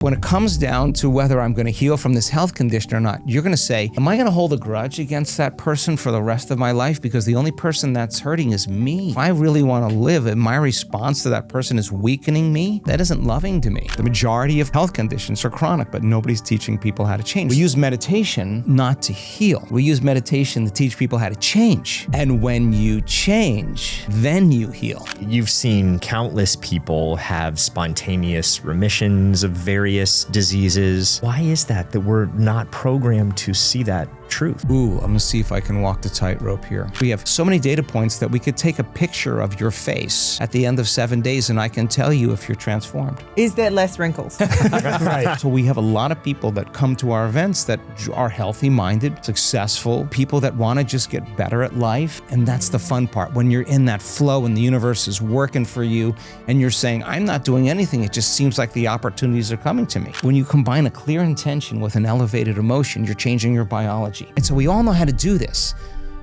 When it comes down to whether I'm going to heal from this health condition or not, you're going to say, am I going to hold a grudge against that person for the rest of my life because the only person that's hurting is me? If I really want to live and my response to that person is weakening me, that isn't loving to me. The majority of health conditions are chronic, but nobody's teaching people how to change. We use meditation not to heal. We use meditation to teach people how to change. And when you change, then you heal. You've seen countless people have spontaneous remissions of various diseases. Why is that we're not programmed to see that truth? Ooh, I'm gonna see if I can walk the tightrope here. We have so many data points that we could take a picture of your face at the end of 7 days and I can tell you if you're transformed. Is there less wrinkles? Right. So we have a lot of people that come to our events that are healthy-minded, successful, people that want to just get better at life. And that's the fun part. When you're in that flow and the universe is working for you and you're saying, I'm not doing anything, it just seems like the opportunities are coming to me. When you combine a clear intention with an elevated emotion, you're changing your biology. And so we all know how to do this.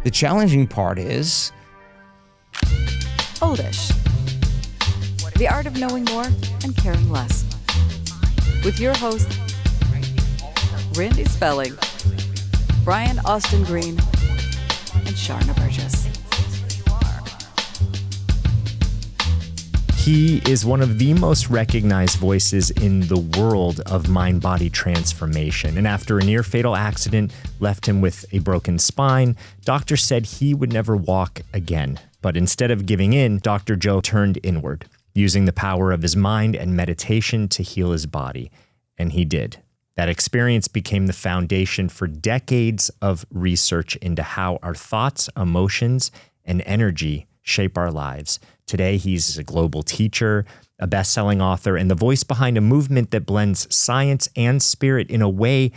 The challenging part is Oldish. The art of knowing more and caring less. With your host, Randy Spelling, Brian Austin Green, and Sharna Burgess. He is one of the most recognized voices in the world of mind-body transformation. And after a near-fatal accident left him with a broken spine, doctors said he would never walk again. But instead of giving in, Dr. Joe turned inward, using the power of his mind and meditation to heal his body. And he did. That experience became the foundation for decades of research into how our thoughts, emotions, and energy shape our lives. Today, he's a global teacher, a best-selling author, and the voice behind a movement that blends science and spirit in a way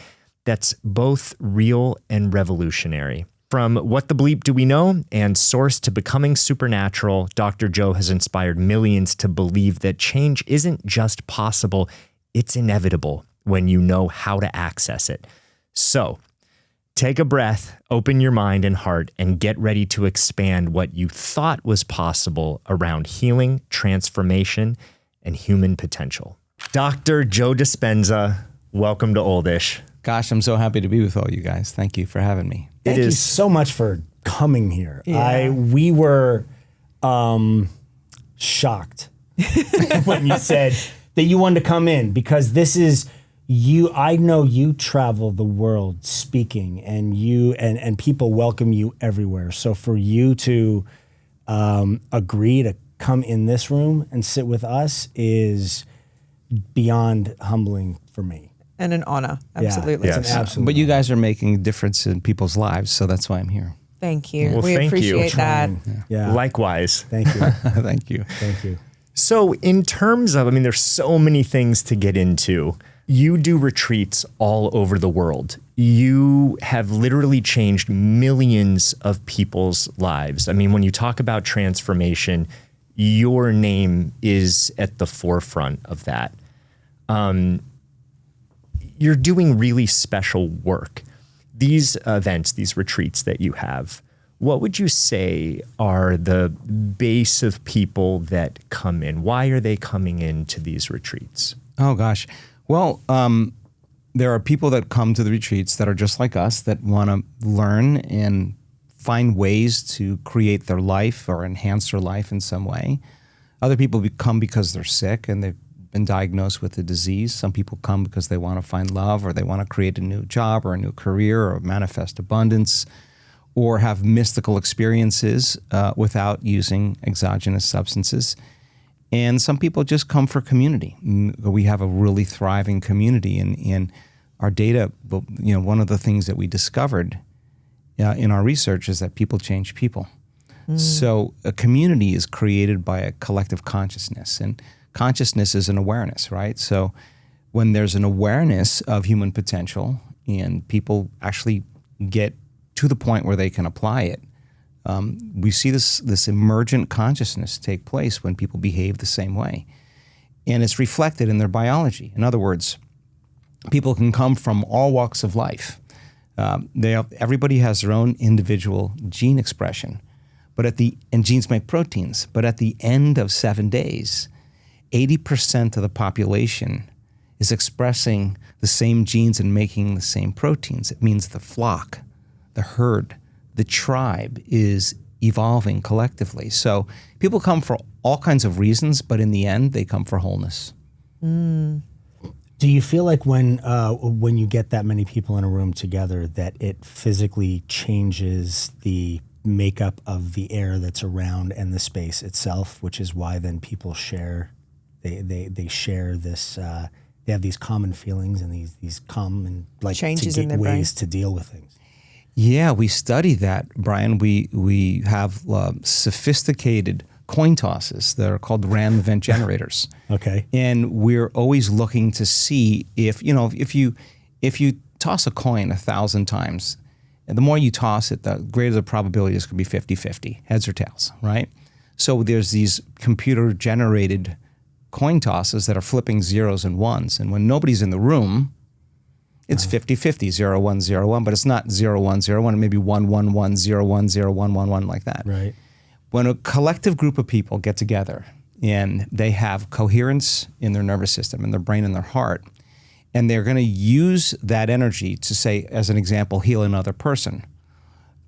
that's both real and revolutionary. From What the Bleep Do We Know and Source to Becoming Supernatural, Dr. Joe has inspired millions to believe that change isn't just possible, it's inevitable when you know how to access it. So, take a breath, open your mind and heart, and get ready to expand what you thought was possible around healing, transformation, and human potential. Dr. Joe Dispenza, welcome to Oldish. gosh, I'm so happy to be with all you guys. Thank you for having me. Thank you so much for coming here. Yeah. We were shocked when you said that you wanted to come in, because this is you. I know you travel the world speaking, and you and people welcome you everywhere. So for you to agree to come in this room and sit with us is beyond humbling for me. And an honor. Absolutely. Yeah, it's an absolute But you guys are making a difference in people's lives, so that's why I'm here. Thank you. Well, we thank you. appreciate that. Yeah. Likewise. Thank you. Thank you. Thank you. So in terms of, there's so many things to get into. You do retreats all over the world. You have literally changed millions of people's lives. When you talk about transformation, your name is at the forefront of that. You're doing really special work. These events, these retreats that you have, what would you say are the base of people that come in? Why are they coming into these retreats? Oh, gosh. Well, there are people that come to the retreats that are just like us, that want to learn and find ways to create their life or enhance their life in some way. Other people come because they're sick and they've been diagnosed with a disease. Some people come because they want to find love, or they want to create a new job or a new career, or manifest abundance, or have mystical experiences without using exogenous substances. And some people just come for community. We have a really thriving community, and our data, one of the things that we discovered in our research is that people change people. So a community is created by a collective consciousness, and consciousness is an awareness, right? So when there's an awareness of human potential and people actually get to the point where they can apply it, we see this emergent consciousness take place when people behave the same way. And it's reflected in their biology. In other words, people can come from all walks of life. Everybody has their own individual gene expression, and genes make proteins. But at the end of 7 days, 80% of the population is expressing the same genes and making the same proteins. It means the flock, the herd, the tribe is evolving collectively. So people come for all kinds of reasons, but in the end, they come for wholeness. Do you feel like when you get that many people in a room together that it physically changes the makeup of the air that's around and the space itself, which is why then people share, they share this, they have these common feelings and these common like Changes to in get their brain. ways to deal with things. Yeah, we study that, Brian. We have sophisticated coin tosses that are called random event generators. Okay. And we're always looking to see if you toss a coin 1,000 times, and the more you toss it, the greater the probability is going to be 50-50, heads or tails, right? So there's these computer-generated coin tosses that are flipping zeros and ones. And when nobody's in the room, it's 50-50, 0-1, 0-1, but it's not 0-1, 0-1. It may be 1-1-1, 0-1, 0-1, 1-1, like that. Right. When a collective group of people get together and they have coherence in their nervous system, in their brain and their heart, and they're going to use that energy to, say, as an example, heal another person,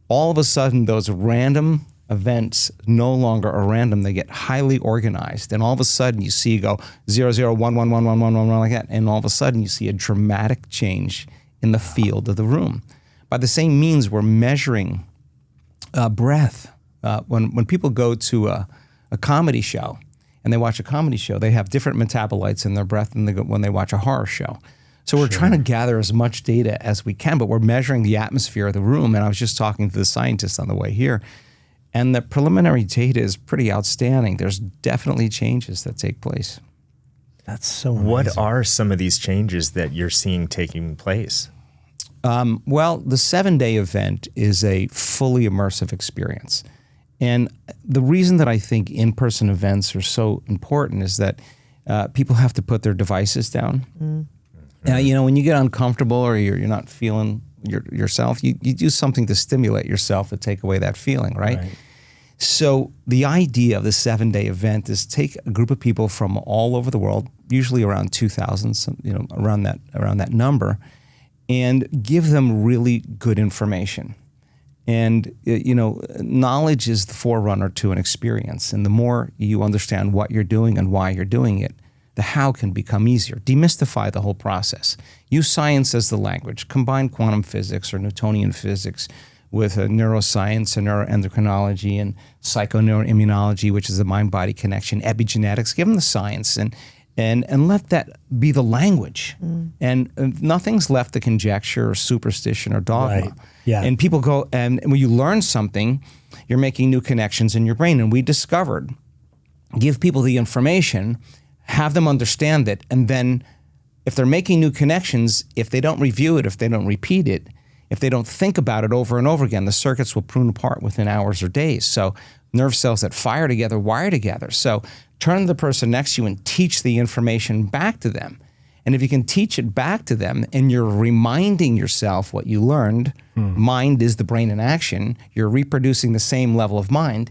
all of a sudden those random events no longer are random. They get highly organized. And all of a sudden you see go 0, 0, 1, 1, 1, 1, 1, 1, 1, like that. And all of a sudden you see a dramatic change in the field of the room. By the same means, we're measuring breath. When people go to a comedy show and they watch a comedy show, they have different metabolites in their breath than when they watch a horror show. So we're trying to gather as much data as we can, but we're measuring the atmosphere of the room. And I was just talking to the scientists on the way here, and the preliminary data is pretty outstanding. There's definitely changes that take place. That's so amazing. What are some of these changes that you're seeing taking place? Well, the 7-day event is a fully immersive experience. And the reason that I think in-person events are so important is that people have to put their devices down. When you get uncomfortable or you're not feeling yourself, you do something to stimulate yourself to take away that feeling, right? So the idea of the 7-day event is take a group of people from all over the world, usually around 2,000, around that number, and give them really good information. And, knowledge is the forerunner to an experience. And the more you understand what you're doing and why you're doing it, the how can become easier. Demystify the whole process. Use science as the language. Combine quantum physics or Newtonian physics with neuroscience and neuroendocrinology and psychoneuroimmunology, which is the mind-body connection, epigenetics. Give them the science and let that be the language. And nothing's left to conjecture or superstition or dogma. Right. Yeah. And people go, and when you learn something, you're making new connections in your brain. And we discovered, give people the information, have them understand it, and then if they're making new connections, if they don't review it, if they don't repeat it, if they don't think about it over and over again, the circuits will prune apart within hours or days. So nerve cells that fire together wire together. So turn to the person next to you and teach the information back to them. And if you can teach it back to them and you're reminding yourself what you learned, mind is the brain in action, you're reproducing the same level of mind,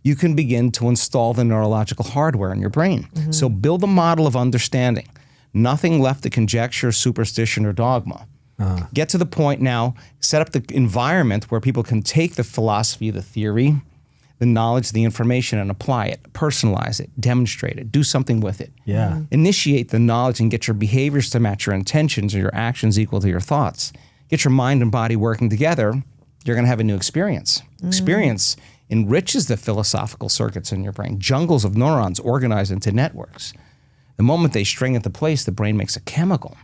you can begin to install the neurological hardware in your brain. So build a model of understanding. Nothing left to conjecture, superstition, or dogma. Get to the point now, set up the environment where people can take the philosophy, the theory, the knowledge, the information, and apply it, personalize it, demonstrate it, do something with it. Yeah. Initiate the knowledge and get your behaviors to match your intentions or your actions equal to your thoughts. Get your mind and body working together, you're going to have a new experience. Experience enriches the philosophical circuits in your brain. Jungles of neurons organized into networks. The moment they string into place, the brain makes a chemical.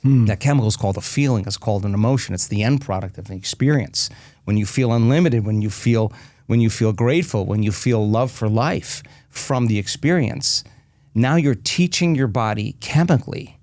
That chemical is called a feeling, it's called an emotion. It's the end product of the experience. When you feel unlimited, when you feel grateful, when you feel love for life from the experience, now you're teaching your body chemically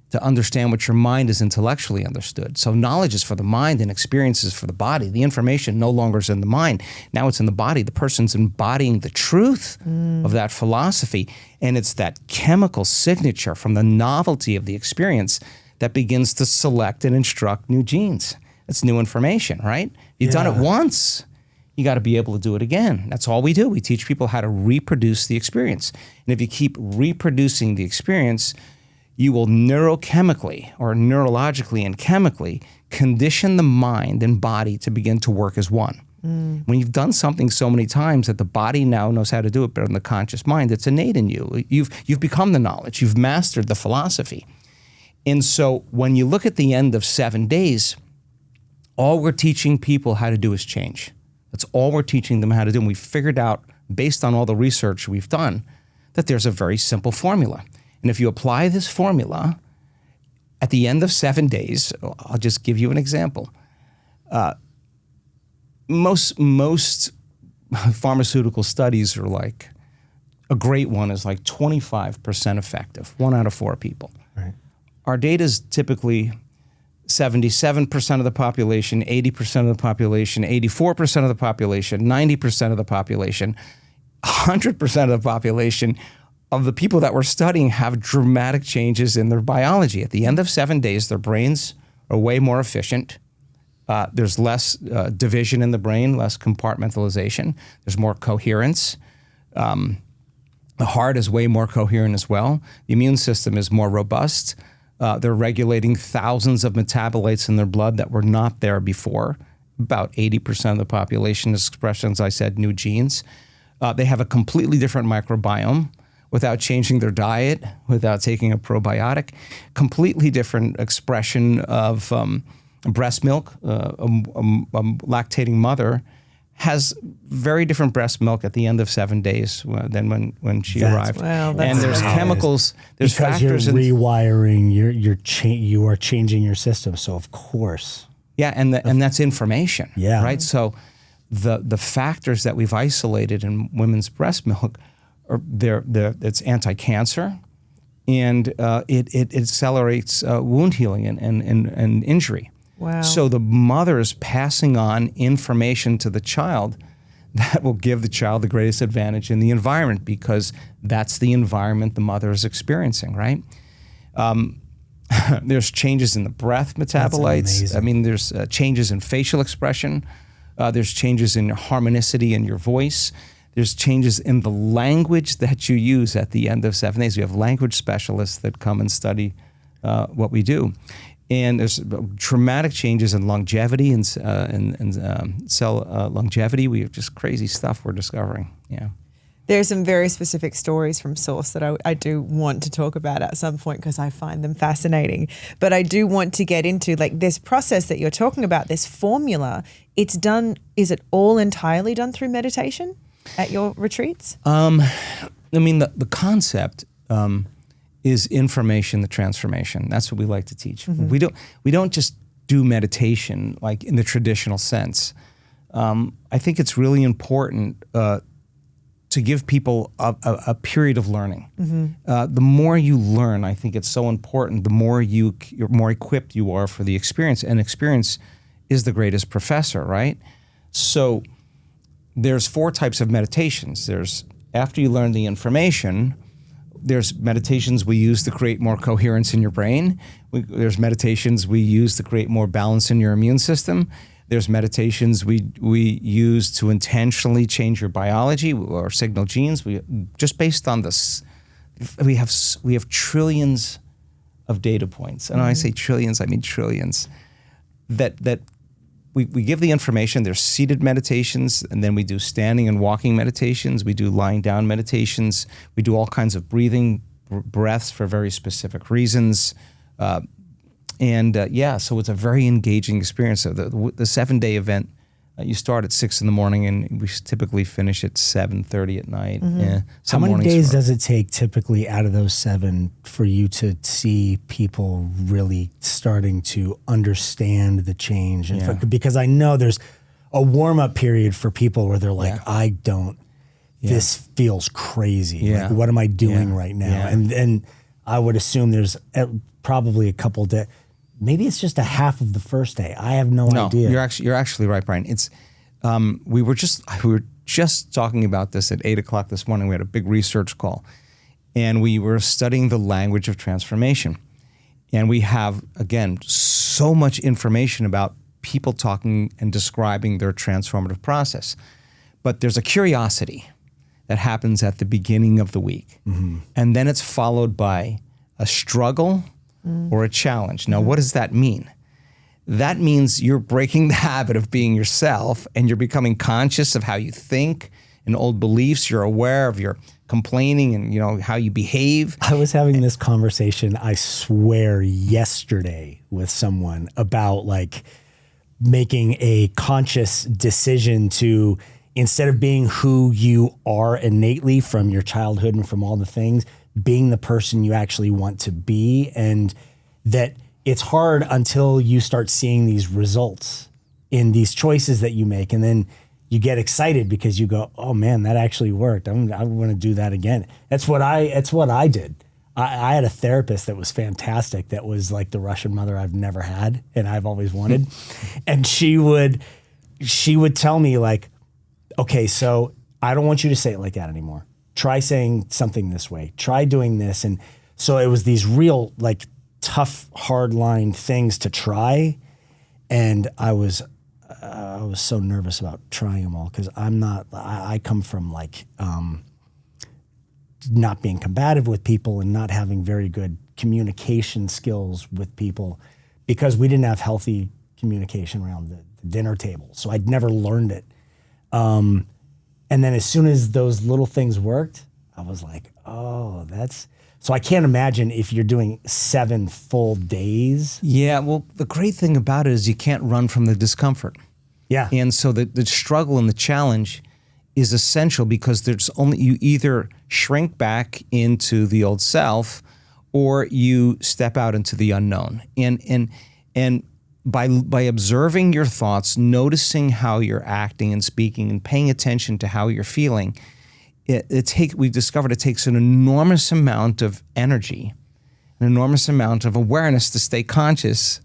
to understand what your mind is intellectually understood. So knowledge is for the mind and experience is for the body. The information no longer is in the mind. Now it's in the body. The person's embodying the truth of that philosophy. And it's that chemical signature from the novelty of the experience that begins to select and instruct new genes. It's new information, right? You've done it once. You got to be able to do it again. That's all we do. We teach people how to reproduce the experience. And if you keep reproducing the experience, you will neurochemically or neurologically and chemically condition the mind and body to begin to work as one. When you've done something so many times that the body now knows how to do it better than the conscious mind, it's innate in you. You've become the knowledge. You've mastered the philosophy. And so when you look at the end of 7 days, all we're teaching people how to do is change. That's all we're teaching them how to do. And we figured out, based on all the research we've done, that there's a very simple formula. And if you apply this formula, at the end of 7 days, I'll just give you an example. Most pharmaceutical studies are like, a great one is like 25% effective, 1 out of 4 people. Right. Our data is typically 77% of the population, 80% of the population, 84% of the population, 90% of the population, 100% of the population of the people that we're studying have dramatic changes in their biology. At the end of 7 days, their brains are way more efficient. There's less division in the brain, less compartmentalization. There's more coherence. The heart is way more coherent as well. The immune system is more robust. They're regulating thousands of metabolites in their blood that were not there before. About 80% of the population is expressing, as I said, new genes. They have a completely different microbiome without changing their diet, without taking a probiotic. Completely different expression of breast milk. A lactating mother has very different breast milk at the end of 7 days than when she arrived. Wow, that's and there's amazing. chemicals, there's because factors you're in rewiring, you are changing your system. So of course, and that's information. Yeah. Right. So the factors that we've isolated in women's breast milk are it's anti-cancer, and it accelerates wound healing and injury. Wow. So the mother is passing on information to the child that will give the child the greatest advantage in the environment, because that's the environment the mother is experiencing, right? There's changes in the breath metabolites. amazing. I mean, there's changes in facial expression. There's changes in your harmonicity in your voice. There's changes in the language that you use at the end of 7 days. We have language specialists that come and study what we do. And there's dramatic changes in longevity and cell longevity. We have just crazy stuff we're discovering. Yeah. There's some very specific stories from Source that I do want to talk about at some point, because I find them fascinating. But I do want to get into like this process that you're talking about, this formula. It's done, is it all entirely done through meditation at your retreats? I mean, the concept is information, the transformation. That's what we like to teach. Mm-hmm. We don't just do meditation like in the traditional sense. I think it's really important to give people a period of learning. Mm-hmm. The more you learn, I think it's so important. The more you're more equipped you are for the experience, and experience is the greatest professor, right? So there's 4 types of meditations. There's after you learn the information. There's meditations we use to create more coherence in your brain. There's meditations we use to create more balance in your immune system. There's meditations we use to intentionally change your biology or signal genes. We just based on this, we have trillions of data points. And when I say trillions, I mean trillions. That we give the information. There's seated meditations, and then we do standing and walking meditations. We do lying down meditations. We do all kinds of breathing breaths for very specific reasons. So it's a very engaging experience. So the 7-day event, you start at 6 a.m. and we typically finish at 7:30 at night. how many days does it take typically out of those 7 for you to see people really starting to understand the change? And Yeah. because I know there's a warm-up period for people where they're like, this feels crazy. Yeah. Like, what am I doing right now? Yeah. And I would assume there's probably a couple days. Maybe it's just a half of the first day. I have no idea. You're actually right, Brian. It's we were just talking about this at 8 o'clock this morning. We had a big research call, and we were studying the language of transformation. And we have, again, so much information about people talking and describing their transformative process. But there's a curiosity that happens at the beginning of the week. And then it's followed by a struggle or a challenge. Now, what does that mean? That means you're breaking the habit of being yourself and you're becoming conscious of how you think and old beliefs. You're aware of your complaining and, you know, how you behave. I was having this conversation, I swear, yesterday with someone about like making a conscious decision to, instead of being who you are innately from your childhood and from all the things, being the person you actually want to be. And that it's hard until you start seeing these results in these choices that you make. And then you get excited because you go, oh man, that actually worked. I want to do that again. That's what I did. I had a therapist that was fantastic. That was like the Russian mother I've never had and I've always wanted. And she would tell me like, okay, so I don't want you to say it like that anymore. Try saying something this way. Try doing this. And so it was these real like tough, hard line things to try. And I was so nervous about trying them all because I come from like not being combative with people and not having very good communication skills with people because we didn't have healthy communication around the dinner table. So I'd never learned it. And then as soon as those little things worked, I was like, oh, so I can't imagine if you're doing 7 full days. Yeah, well, the great thing about it is you can't run from the discomfort. Yeah. And so the struggle and the challenge is essential because you either shrink back into the old self or you step out into the unknown. And by observing your thoughts, noticing how you're acting and speaking and paying attention to how you're feeling, we've discovered it takes an enormous amount of energy, an enormous amount of awareness to stay conscious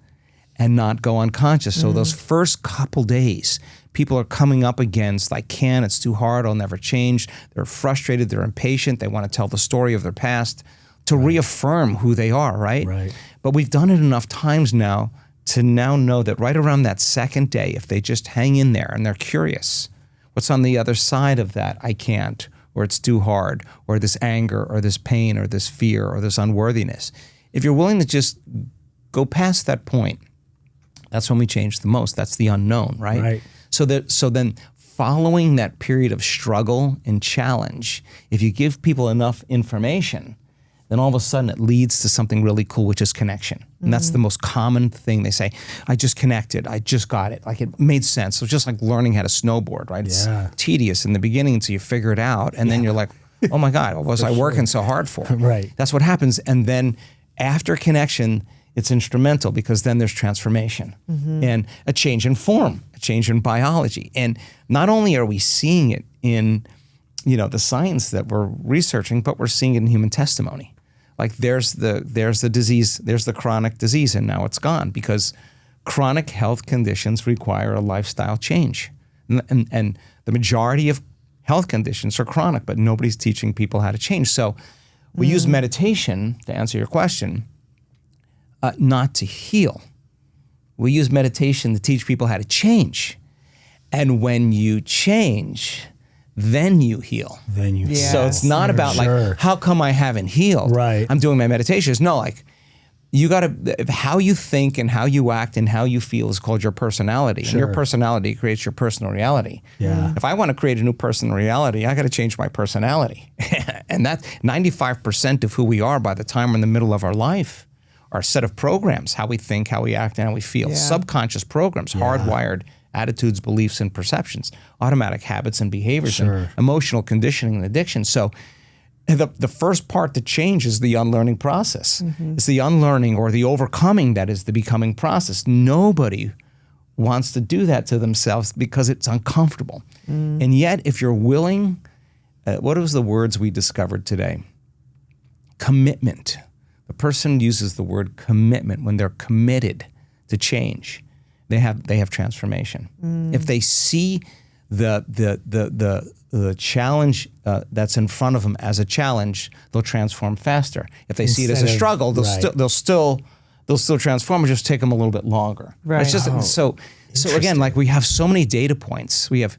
and not go unconscious. So those first couple days, people are coming up against like, it's too hard, I'll never change. They're frustrated, they're impatient, they want to tell the story of their past to reaffirm who they are, right? Right. But we've done it enough times now to now know that right around that second day, if they just hang in there and they're curious, what's on the other side of that I can't, or it's too hard, or this anger, or this pain, or this fear, or this unworthiness. If you're willing to just go past that point, that's when we change the most. That's the unknown, right? Right. So then following that period of struggle and challenge, if you give people enough information, then all of a sudden it leads to something really cool, which is connection. And that's the most common thing they say. I just connected. I just got it. Like it made sense. It was just like learning how to snowboard, right? Yeah. It's tedious in the beginning until you figure it out. And then you're like, oh my God, what was I working so hard for? Right. That's what happens. And then after connection, it's instrumental because then there's transformation and a change in form, a change in biology. And not only are we seeing it in, the science that we're researching, but we're seeing it in human testimony. Like there's the disease, there's the chronic disease, and now it's gone because chronic health conditions require a lifestyle change. And the majority of health conditions are chronic, but nobody's teaching people how to change. So we use meditation, to answer your question, not to heal. We use meditation to teach people how to change. And when you change, then you heal. So it's not about like, how come I haven't healed? Right. I'm doing my meditations. No, like you how you think and how you act and how you feel is called your personality. And your personality creates your personal reality. Yeah. If I want to create a new personal reality, I got to change my personality. And that's 95% of who we are by the time we're in the middle of our life. Our set of programs, how we think, how we act, and how we feel. Yeah. Subconscious programs, hardwired attitudes, beliefs, and perceptions, automatic habits and behaviors, and emotional conditioning and addiction. So the first part to change is the unlearning process. It's the unlearning or the overcoming that is the becoming process. Nobody wants to do that to themselves because it's uncomfortable. And yet, if you're willing, what was the words we discovered today? Commitment. The person uses the word commitment when they're committed to change. They have transformation. If they see the challenge that's in front of them as a challenge, they'll transform faster. If they see it as a struggle, they'll still transform. It'll just take them a little bit longer. Right. It's just so again, like we have so many data points. We have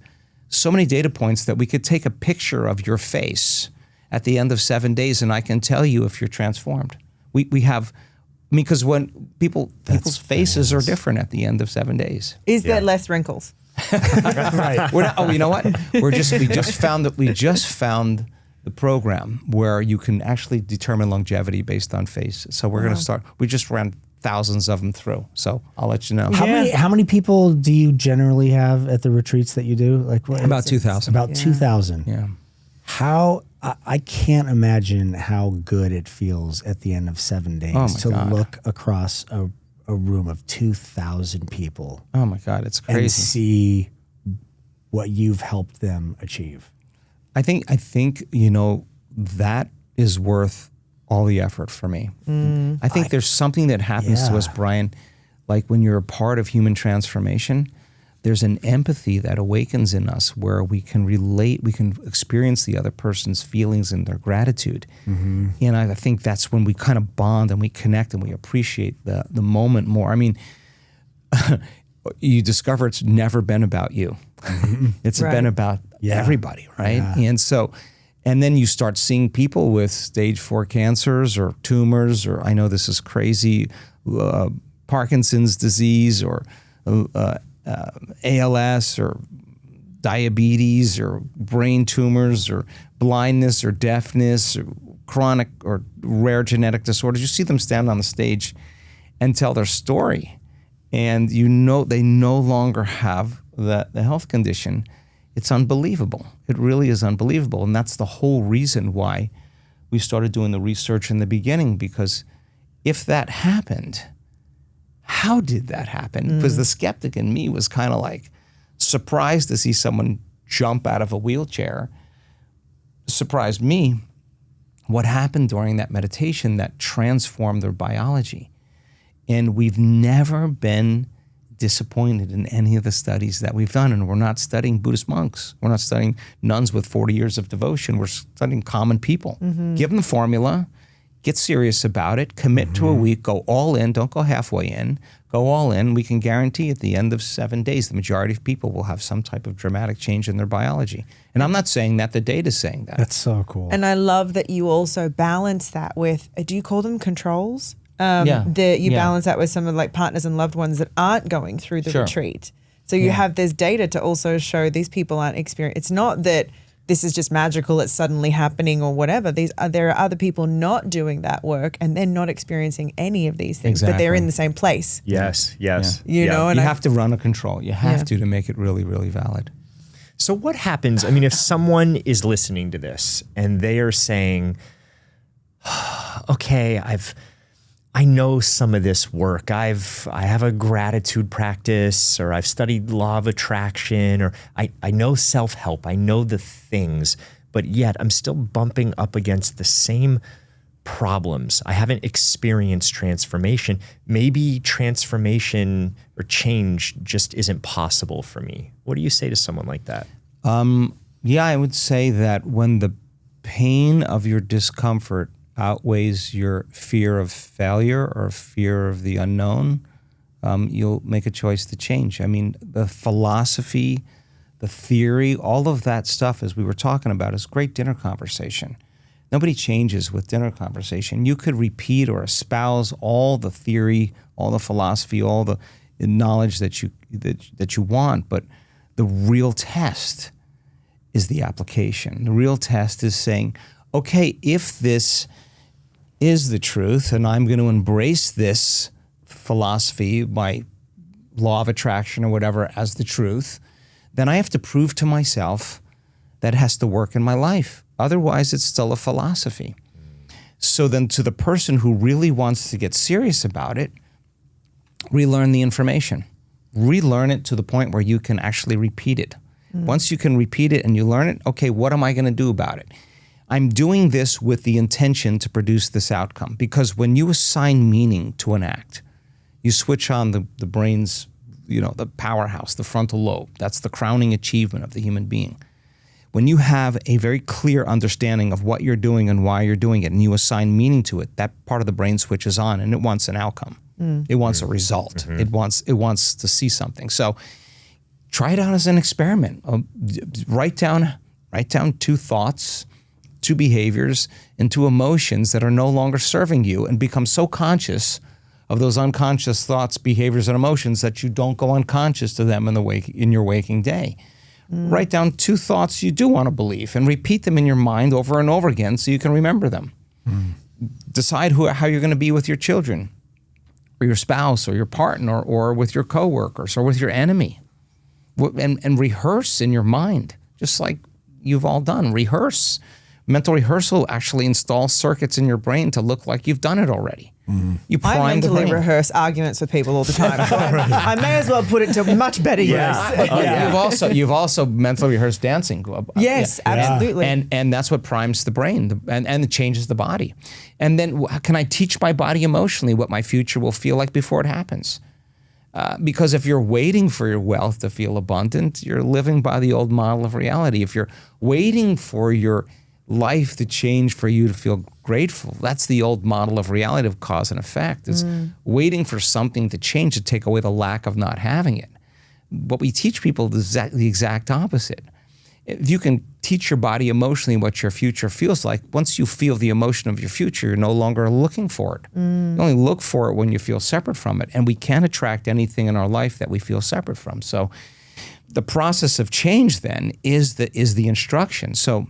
so many data points that we could take a picture of your face at the end of 7 days, and I can tell you if you're transformed We have, I mean, because when people's faces are different at the end of 7 days. Is there less wrinkles? Right. You know what? We just found the program where you can actually determine longevity based on face. So we're going to start. We just ran thousands of them through. So I'll let you know. How many people do you generally have at the retreats that you do? Like what? About 2,000. About 2,000. Yeah. I can't imagine how good it feels at the end of 7 days to look across a room of 2,000 people. Oh my God, it's crazy. And see what you've helped them achieve. I think that is worth all the effort for me. I think there's something that happens to us, Brian, like when you're a part of human transformation. There's an empathy that awakens in us where we can relate, we can experience the other person's feelings and their gratitude. And I think that's when we kind of bond and we connect and we appreciate the moment more. I mean, you discover it's never been about you. It's been about everybody, right? Yeah. And then you start seeing people with stage 4 cancers or tumors, or I know this is crazy, Parkinson's disease or ALS or diabetes or brain tumors or blindness or deafness or chronic or rare genetic disorders. You see them stand on the stage and tell their story, and they no longer have the health condition. It's unbelievable. It really is unbelievable. And that's the whole reason why we started doing the research in the beginning, because if that happened, how did that happen? Because the skeptic in me was kind of like surprised to see someone jump out of a wheelchair. Surprised me. What happened during that meditation that transformed their biology? And we've never been disappointed in any of the studies that we've done. And we're not studying Buddhist monks. We're not studying nuns with 40 years of devotion. We're studying common people. Give them the formula. Get serious about it, commit to a week, go all in, don't go halfway in, go all in. We can guarantee at the end of 7 days, the majority of people will have some type of dramatic change in their biology. And I'm not saying that, the data's saying that. That's so cool. And I love that you also balance that with, do you call them controls? You balance that with some of like partners and loved ones that aren't going through the retreat. So you have this data to also show these people aren't experiencing. It's not that this is just magical, it's suddenly happening or whatever. There are other people not doing that work and they're not experiencing any of these things, but they're in the same place. Yes. You know, and you have to run a control. You have to make it really, really valid. So what happens, I mean, if someone is listening to this and they are saying, okay, I know some of this work. I have a gratitude practice, or I've studied law of attraction, or I know self-help. I know the things, but yet I'm still bumping up against the same problems. I haven't experienced transformation. Maybe transformation or change just isn't possible for me. What do you say to someone like that? I would say that when the pain of your discomfort outweighs your fear of failure or fear of the unknown, you'll make a choice to change. I mean, the philosophy, the theory, all of that stuff, as we were talking about, is great dinner conversation. Nobody changes with dinner conversation. You could repeat or espouse all the theory, all the philosophy, all the knowledge that you want, but the real test is the application. The real test is saying, okay, if this is the truth, and I'm going to embrace this philosophy, my law of attraction or whatever, as the truth, then I have to prove to myself that it has to work in my life. Otherwise, it's still a philosophy. So then to the person who really wants to get serious about it, relearn the information. Relearn it to the point where you can actually repeat it. Once you can repeat it and you learn it, okay, what am I going to do about it? I'm doing this with the intention to produce this outcome, because when you assign meaning to an act, you switch on the brain's, the powerhouse, the frontal lobe. That's the crowning achievement of the human being. When you have a very clear understanding of what you're doing and why you're doing it, and you assign meaning to it, that part of the brain switches on and it wants an outcome. It wants a result. It wants to see something. So try it out as an experiment. Write down 2 thoughts, to behaviors and to emotions that are no longer serving you, and become so conscious of those unconscious thoughts, behaviors, and emotions that you don't go unconscious to them in your waking day. Write down 2 thoughts you do want to believe and repeat them in your mind over and over again so you can remember them. Decide how you're going to be with your children, or your spouse, or your partner, or with your coworkers, or with your enemy. And rehearse in your mind, just like you've all done. Rehearse. Mental rehearsal actually installs circuits in your brain to look like you've done it already. You prime I the mentally brain. rehearse arguments with people all the time. So I may as well put it to much better use. You've also mentally rehearsed dancing. Yes, absolutely. And that's what primes the brain and it changes the body. And then can I teach my body emotionally what my future will feel like before it happens? Because if you're waiting for your wealth to feel abundant, you're living by the old model of reality. If you're waiting for your life to change for you to feel grateful, that's the old model of reality of cause and effect, is waiting for something to change to take away the lack of not having it. What we teach people is the exact opposite. If you can teach your body emotionally what your future feels like, once you feel the emotion of your future, you're no longer looking for it. You only look for it when you feel separate from it. And we can't attract anything in our life that we feel separate from. So the process of change then is the instruction. So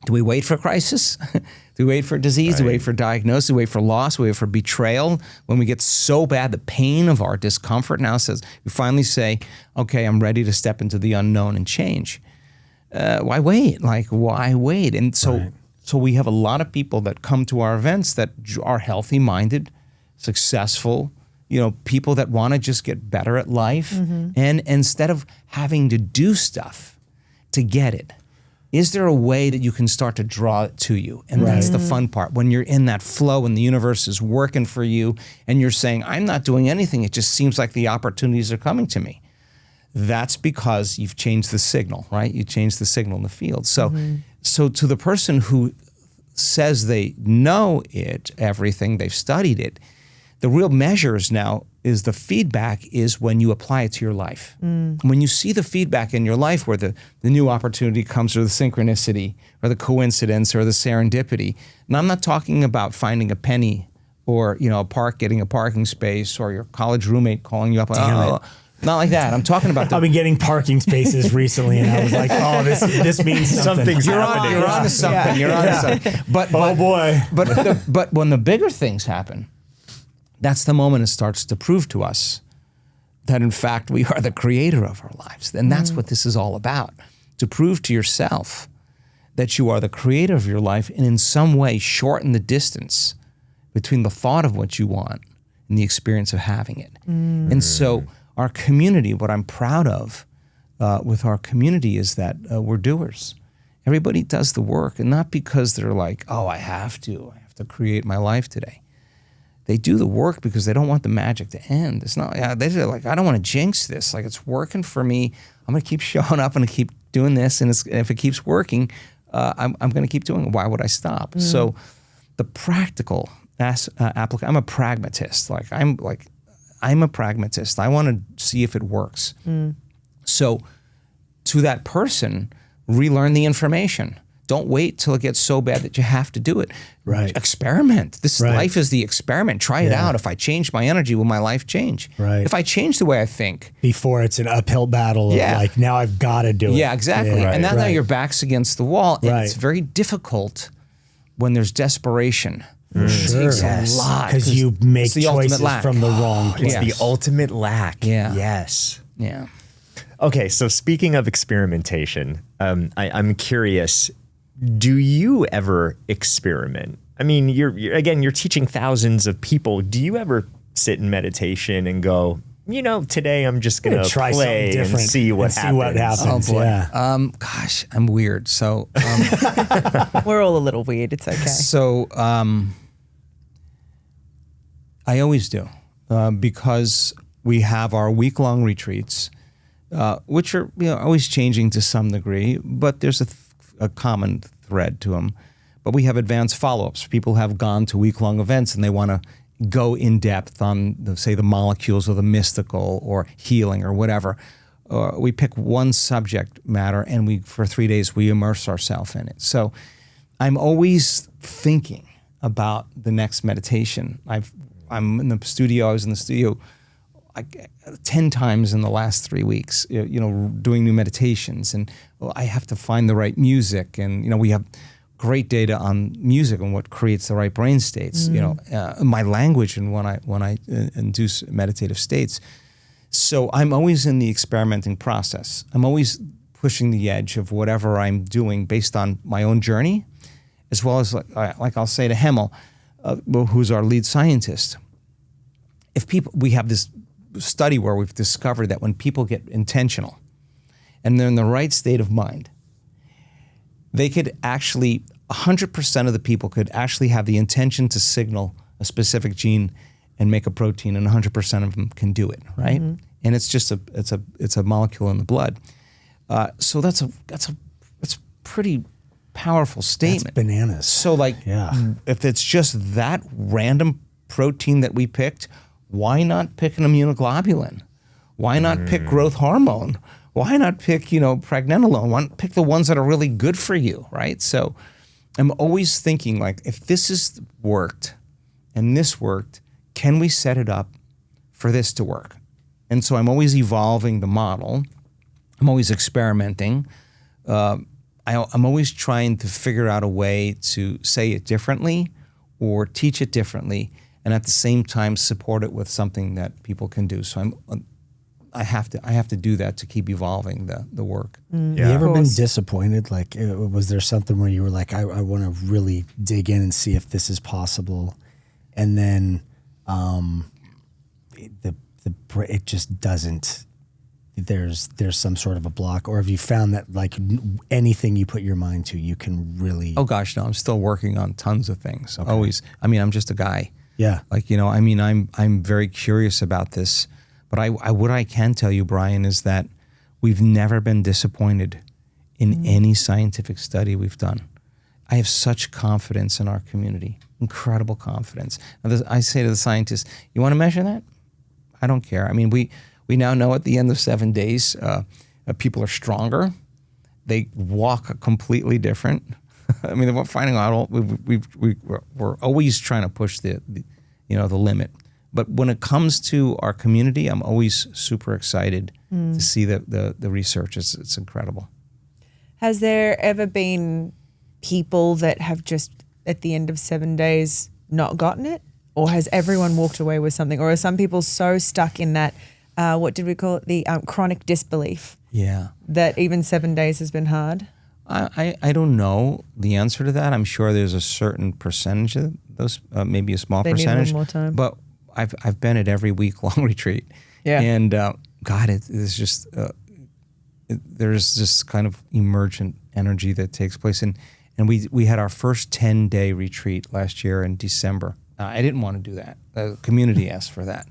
do we wait for crisis? Do we wait for disease? Do we wait for diagnosis? Do we wait for loss? Do we wait for betrayal? When we get so bad, the pain of our discomfort now says, we finally say, okay, I'm ready to step into the unknown and change. Why wait? Why wait? And so we have a lot of people that come to our events that are healthy-minded, successful, people that want to just get better at life. And instead of having to do stuff to get it, is there a way that you can start to draw it to you? And that's the fun part. When you're in that flow and the universe is working for you and you're saying, I'm not doing anything, it just seems like the opportunities are coming to me. That's because you've changed the signal, right? You changed the signal in the field. So to the person who says they know everything, they've studied it, the real measures now is the feedback is when you apply it to your life. When you see the feedback in your life where the new opportunity comes, or the synchronicity or the coincidence or the serendipity. And I'm not talking about finding a penny or, a park, getting a parking space, or your college roommate calling you up. Not like that. I'm talking about I've been getting parking spaces recently, and I was like, "Oh, this means something. Something's happening. You're onto something. You're onto something." But boy. But when the bigger things happen, that's the moment it starts to prove to us that in fact we are the creator of our lives. And that's what this is all about. To prove to yourself that you are the creator of your life, and in some way shorten the distance between the thought of what you want and the experience of having it. And so our community, what I'm proud of with our community is that we're doers. Everybody does the work, and not because they're like, oh, I have to create my life today. They do the work because they don't want the magic to end. It's not, they're like, I don't want to jinx this. Like, it's working for me. I'm going to keep showing up and keep doing this. And if it keeps working, I'm going to keep doing it. Why would I stop? So the practical application, I'm a pragmatist. I'm a pragmatist. I want to see if it works. So to that person, relearn the information. Don't wait till it gets so bad that you have to do it. Right. Experiment. Life is the experiment. Try it out. If I change my energy, will my life change? Right. If I change the way I think. Before it's an uphill battle of now I've got to do it. Yeah, exactly. Yeah. And now your back's against the wall. And Right. it's very difficult when there's desperation. Sure. It takes a lot. Because you make it's the ultimate choices lack. from the wrong place. It's the ultimate lack. Yeah. Yes. Yeah. Okay, so speaking of experimentation, I'm curious, do you ever experiment? I mean, you're teaching thousands of people. Do you ever sit in meditation and go, today I'm just going to try play something different and see what happens? Oh boy. Yeah. Gosh, I'm weird. So We're all a little weird. It's okay. So I always do because we have our week-long retreats, which are always changing to some degree, but there's a common thread to them. But we have advanced follow-ups. People have gone to week-long events and they want to go in depth on, say, the molecules or the mystical or healing or whatever. We pick one subject matter and for 3 days we immerse ourselves in it. So I'm always thinking about the next meditation. I'm in the studio. I was in the studio 10 times in the last 3 weeks, doing new meditations, and I have to find the right music. And we have great data on music and what creates the right brain states. My language and when I induce meditative states. So I'm always in the experimenting process. I'm always pushing the edge of whatever I'm doing based on my own journey, as well as like I'll say to Hemel, who's our lead scientist. We have this study where we've discovered that when people get intentional and they're in the right state of mind, they could actually, 100% of the people could actually have the intention to signal a specific gene and make a protein, and 100% of them can do it, right? Mm-hmm. And it's just it's a molecule in the blood. So that's a pretty powerful statement. That's bananas. So if it's just that random protein that we picked, why not pick an immunoglobulin? Why not pick growth hormone? Why not pick, pregnenolone? Why not pick the ones that are really good for you, right? So I'm always thinking if this is worked and this worked, can we set it up for this to work? And so I'm always evolving the model. I'm always experimenting. I'm always trying to figure out a way to say it differently or teach it differently, and at the same time support it with something that people can do. So I have to do that to keep evolving the work. Have you ever been disappointed? Was there something where you were like, I want to really dig in and see if this is possible, and then it just doesn't? There's some sort of a block, or have you found that anything you put your mind to, you can really? Oh gosh, no! I'm still working on tons of things. Okay. Always. I'm just a guy. Yeah. I'm very curious about this, but what I can tell you, Brian, is that we've never been disappointed in any scientific study we've done. I have such confidence in our community, incredible confidence. I say to the scientists, you want to measure that? I don't care. We now know at the end of 7 days, people are stronger. They walk completely different. We're finding out we're always trying to push the limit. But when it comes to our community, I'm always super excited to see the research. It's incredible. Has there ever been people that have just at the end of 7 days not gotten it, or has everyone walked away with something, or are some people so stuck in that? What did we call it? The chronic disbelief. Yeah. That even 7 days has been hard. I don't know the answer to that. I'm sure there's a certain percentage of those, maybe a small percentage. Need a little more time. But I've been at every week-long retreat. Yeah. And God, it's just there's this kind of emergent energy that takes place. And we had our first 10-day retreat last year in December. I didn't want to do that. The community asked for that.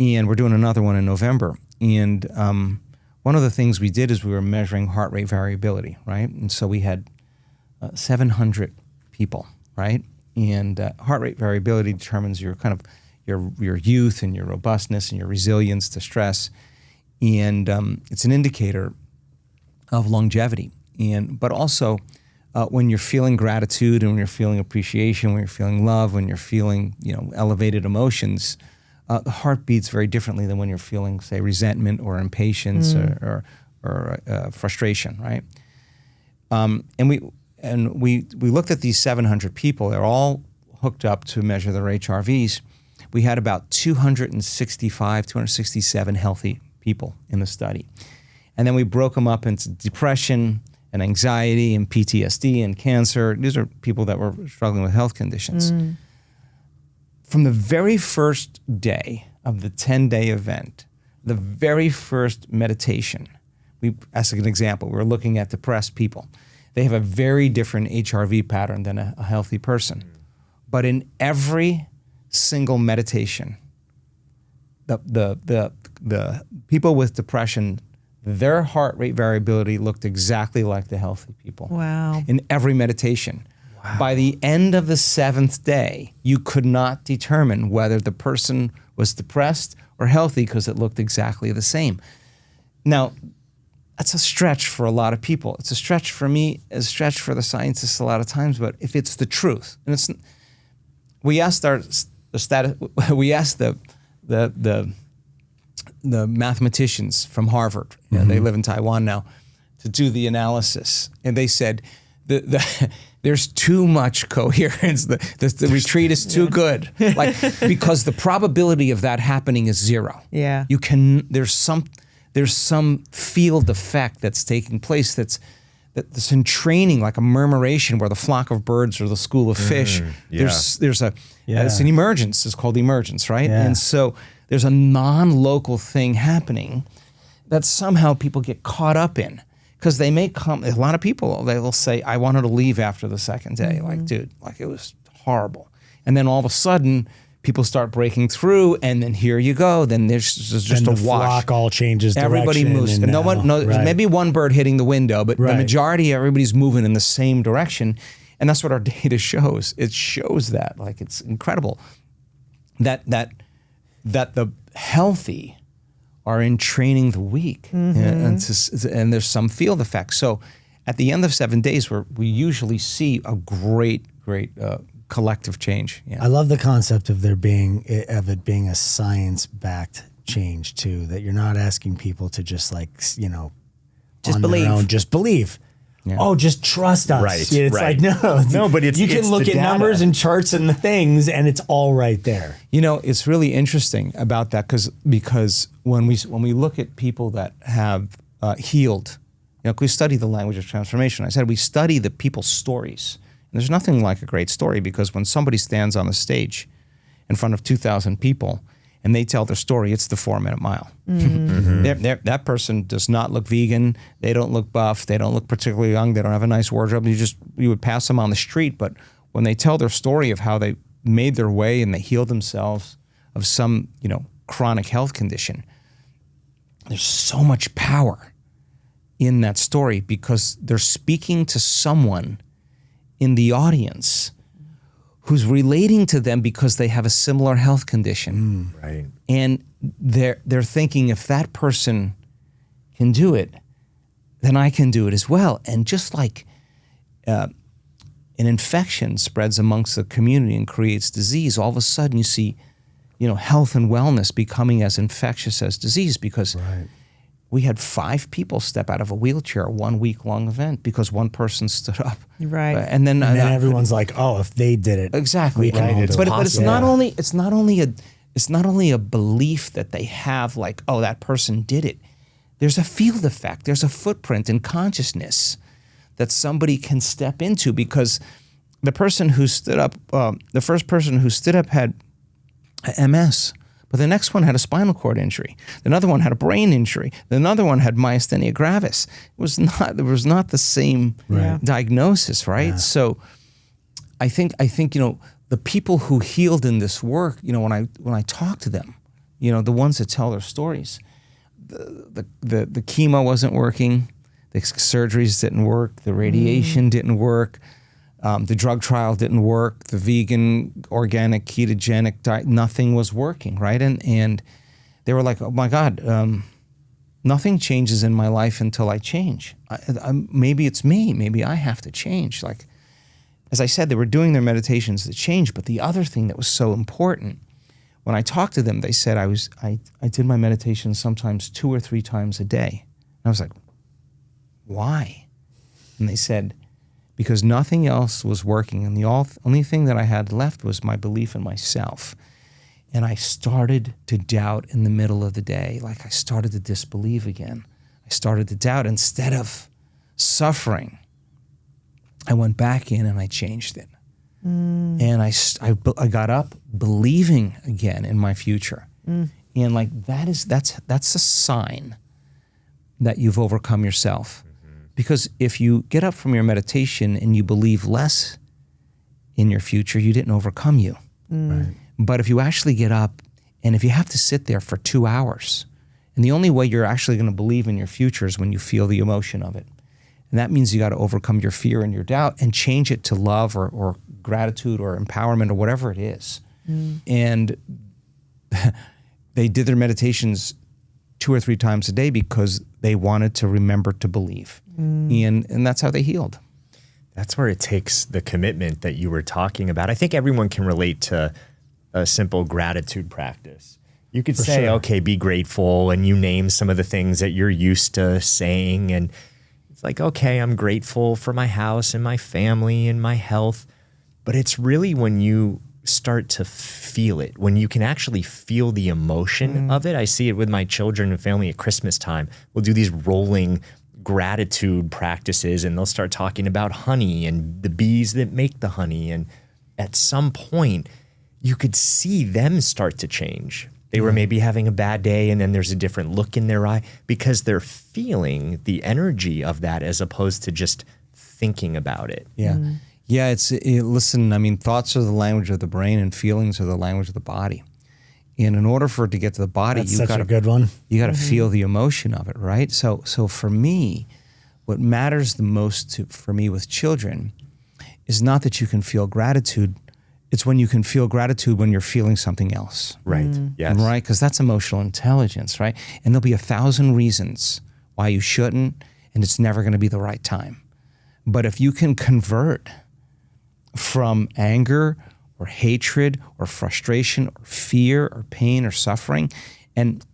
And we're doing another one in November. And one of the things we did is we were measuring heart rate variability, right? And so we had 700 people, right? And heart rate variability determines your kind of your youth and your robustness and your resilience to stress. And it's an indicator of longevity. But also when you're feeling gratitude and when you're feeling appreciation, when you're feeling love, when you're feeling elevated emotions, the heart beats very differently than when you're feeling, say, resentment or impatience or frustration, right? And we looked at these 700 people. They're all hooked up to measure their HRVs. We had about 267 healthy people in the study. And then we broke them up into depression and anxiety and PTSD and cancer. These are people that were struggling with health conditions. From the very first day of the 10-day event, the very first meditation, as an example, we're looking at depressed people. They have a very different HRV pattern than a healthy person. But in every single meditation, the people with depression, their heart rate variability looked exactly like the healthy people. Wow. In every meditation. Wow. By the end of the 7th day, you could not determine whether the person was depressed or healthy because it looked exactly the same. Now, that's a stretch for a lot of people. It's a stretch for me, a stretch for the scientists a lot of times. But if it's the truth, and we asked the mathematicians from Harvard, they live in Taiwan now, to do the analysis, and they said there's too much coherence. The retreat is too good, because the probability of that happening is zero. Yeah, there's some field effect that's taking place that's in training, like a murmuration where the flock of birds or the school of fish. It's an emergence. It's called emergence, right? Yeah. And so there's a non-local thing happening that somehow people get caught up in, because they may come. A lot of people, they will say, "I wanted to leave after the second day." Like, dude, like it was horrible. And then all of a sudden, people start breaking through, and then here you go. Then there's just and a the wash. flock all changes Everybody direction. moves. And No one, right. maybe one bird hitting the window, but the Right. majority, everybody's moving in the same direction. And that's what our data shows. It shows that, like, it's incredible that the healthy are in training the weak, and there's some field effect. So at the end of 7 days, we usually see a great collective change. Yeah. I love the concept of it being a science-backed change too. That you're not asking people to just Just on believe. their own, just believe. Yeah. Oh, just trust us. Right, It's right. like no, but it's you can look the at data. numbers and charts and the things, and it's all right there. It's really interesting about that because when we look at people that have healed, we study the language of transformation. I said we study the people's stories. And there's nothing like a great story, because when somebody stands on the stage in front of 2,000 people and they tell their story, it's the 4-minute mile. That person does not look vegan. They don't look buff. They don't look particularly young. They don't have a nice wardrobe. You would pass them on the street. But when they tell their story of how they made their way and they healed themselves of some, chronic health condition, there's so much power in that story, because they're speaking to someone in the audience who's relating to them because they have a similar health condition. Right. And they're thinking, if that person can do it, then I can do it as well. And just like an infection spreads amongst the community and creates disease, all of a sudden you see, health and wellness becoming as infectious as disease, because we had 5 people step out of a wheelchair, a 1-week-long event, because one person stood up. Right. And then Everyone's like, oh, if they did it, exactly. we can all do it. But it's not only a belief that they have, like, oh, that person did it. There's a field effect. There's a footprint in consciousness that somebody can step into, because the person who stood up, the first person who stood up had MS. But the next one had a spinal cord injury. Another one had a brain injury. Another one had myasthenia gravis. There was not the same diagnosis, right? Yeah. So I think the people who healed in this work, when I talk to them, the ones that tell their stories, the chemo wasn't working, the surgeries didn't work, the radiation didn't work. The drug trial didn't work. The vegan, organic, ketogenic diet, nothing was working, right? And they were like, oh my God, nothing changes in my life until I change. Maybe it's me. Maybe I have to change. Like, as I said, they were doing their meditations to change. But the other thing that was so important, when I talked to them, they said I did my meditation sometimes 2 or 3 times a day. And I was like, why? And they said, because nothing else was working, and the only thing that I had left was my belief in myself. And I started to doubt in the middle of the day. Like, I started to disbelieve again. I started to doubt. Instead of suffering, I went back in and I changed it. And I got up believing again in my future. And like, that's a sign that you've overcome yourself. Because if you get up from your meditation and you believe less in your future, you didn't overcome you. Right. But if you actually get up, and if you have to sit there for 2 hours, and the only way you're actually going to believe in your future is when you feel the emotion of it. And that means you got to overcome your fear and your doubt and change it to love or gratitude or empowerment or whatever it is. And they did their meditations 2 or 3 times a day because they wanted to remember to believe. And that's how they healed. That's where it takes the commitment that you were talking about. I think everyone can relate to a simple gratitude practice. You could say, sure. okay, be grateful, and you name some of the things that you're used to saying. And it's like, okay, I'm grateful for my house and my family and my health. But it's really when you start to feel it, when you can actually feel the emotion of it. I see it with my children and family at Christmas time. We'll do these rolling gratitude practices, and they'll start talking about honey and the bees that make the honey. And at some point, you could see them start to change. They were maybe having a bad day, and then there's a different look in their eye because they're feeling the energy of that as opposed to just thinking about it. Yeah. Yeah, listen, I mean, thoughts are the language of the brain and feelings are the language of the body. And in order for it to get to the body, That's such a good one. You got to feel the emotion of it, right? So for me, what matters the most for me with children is not that you can feel gratitude. It's when you can feel gratitude when you're feeling something else. Right. Yes. Right? Because that's emotional intelligence, right? And there'll be 1,000 reasons why you shouldn't, and it's never going to be the right time. But if you can convert from anger or hatred or frustration or fear or pain or suffering and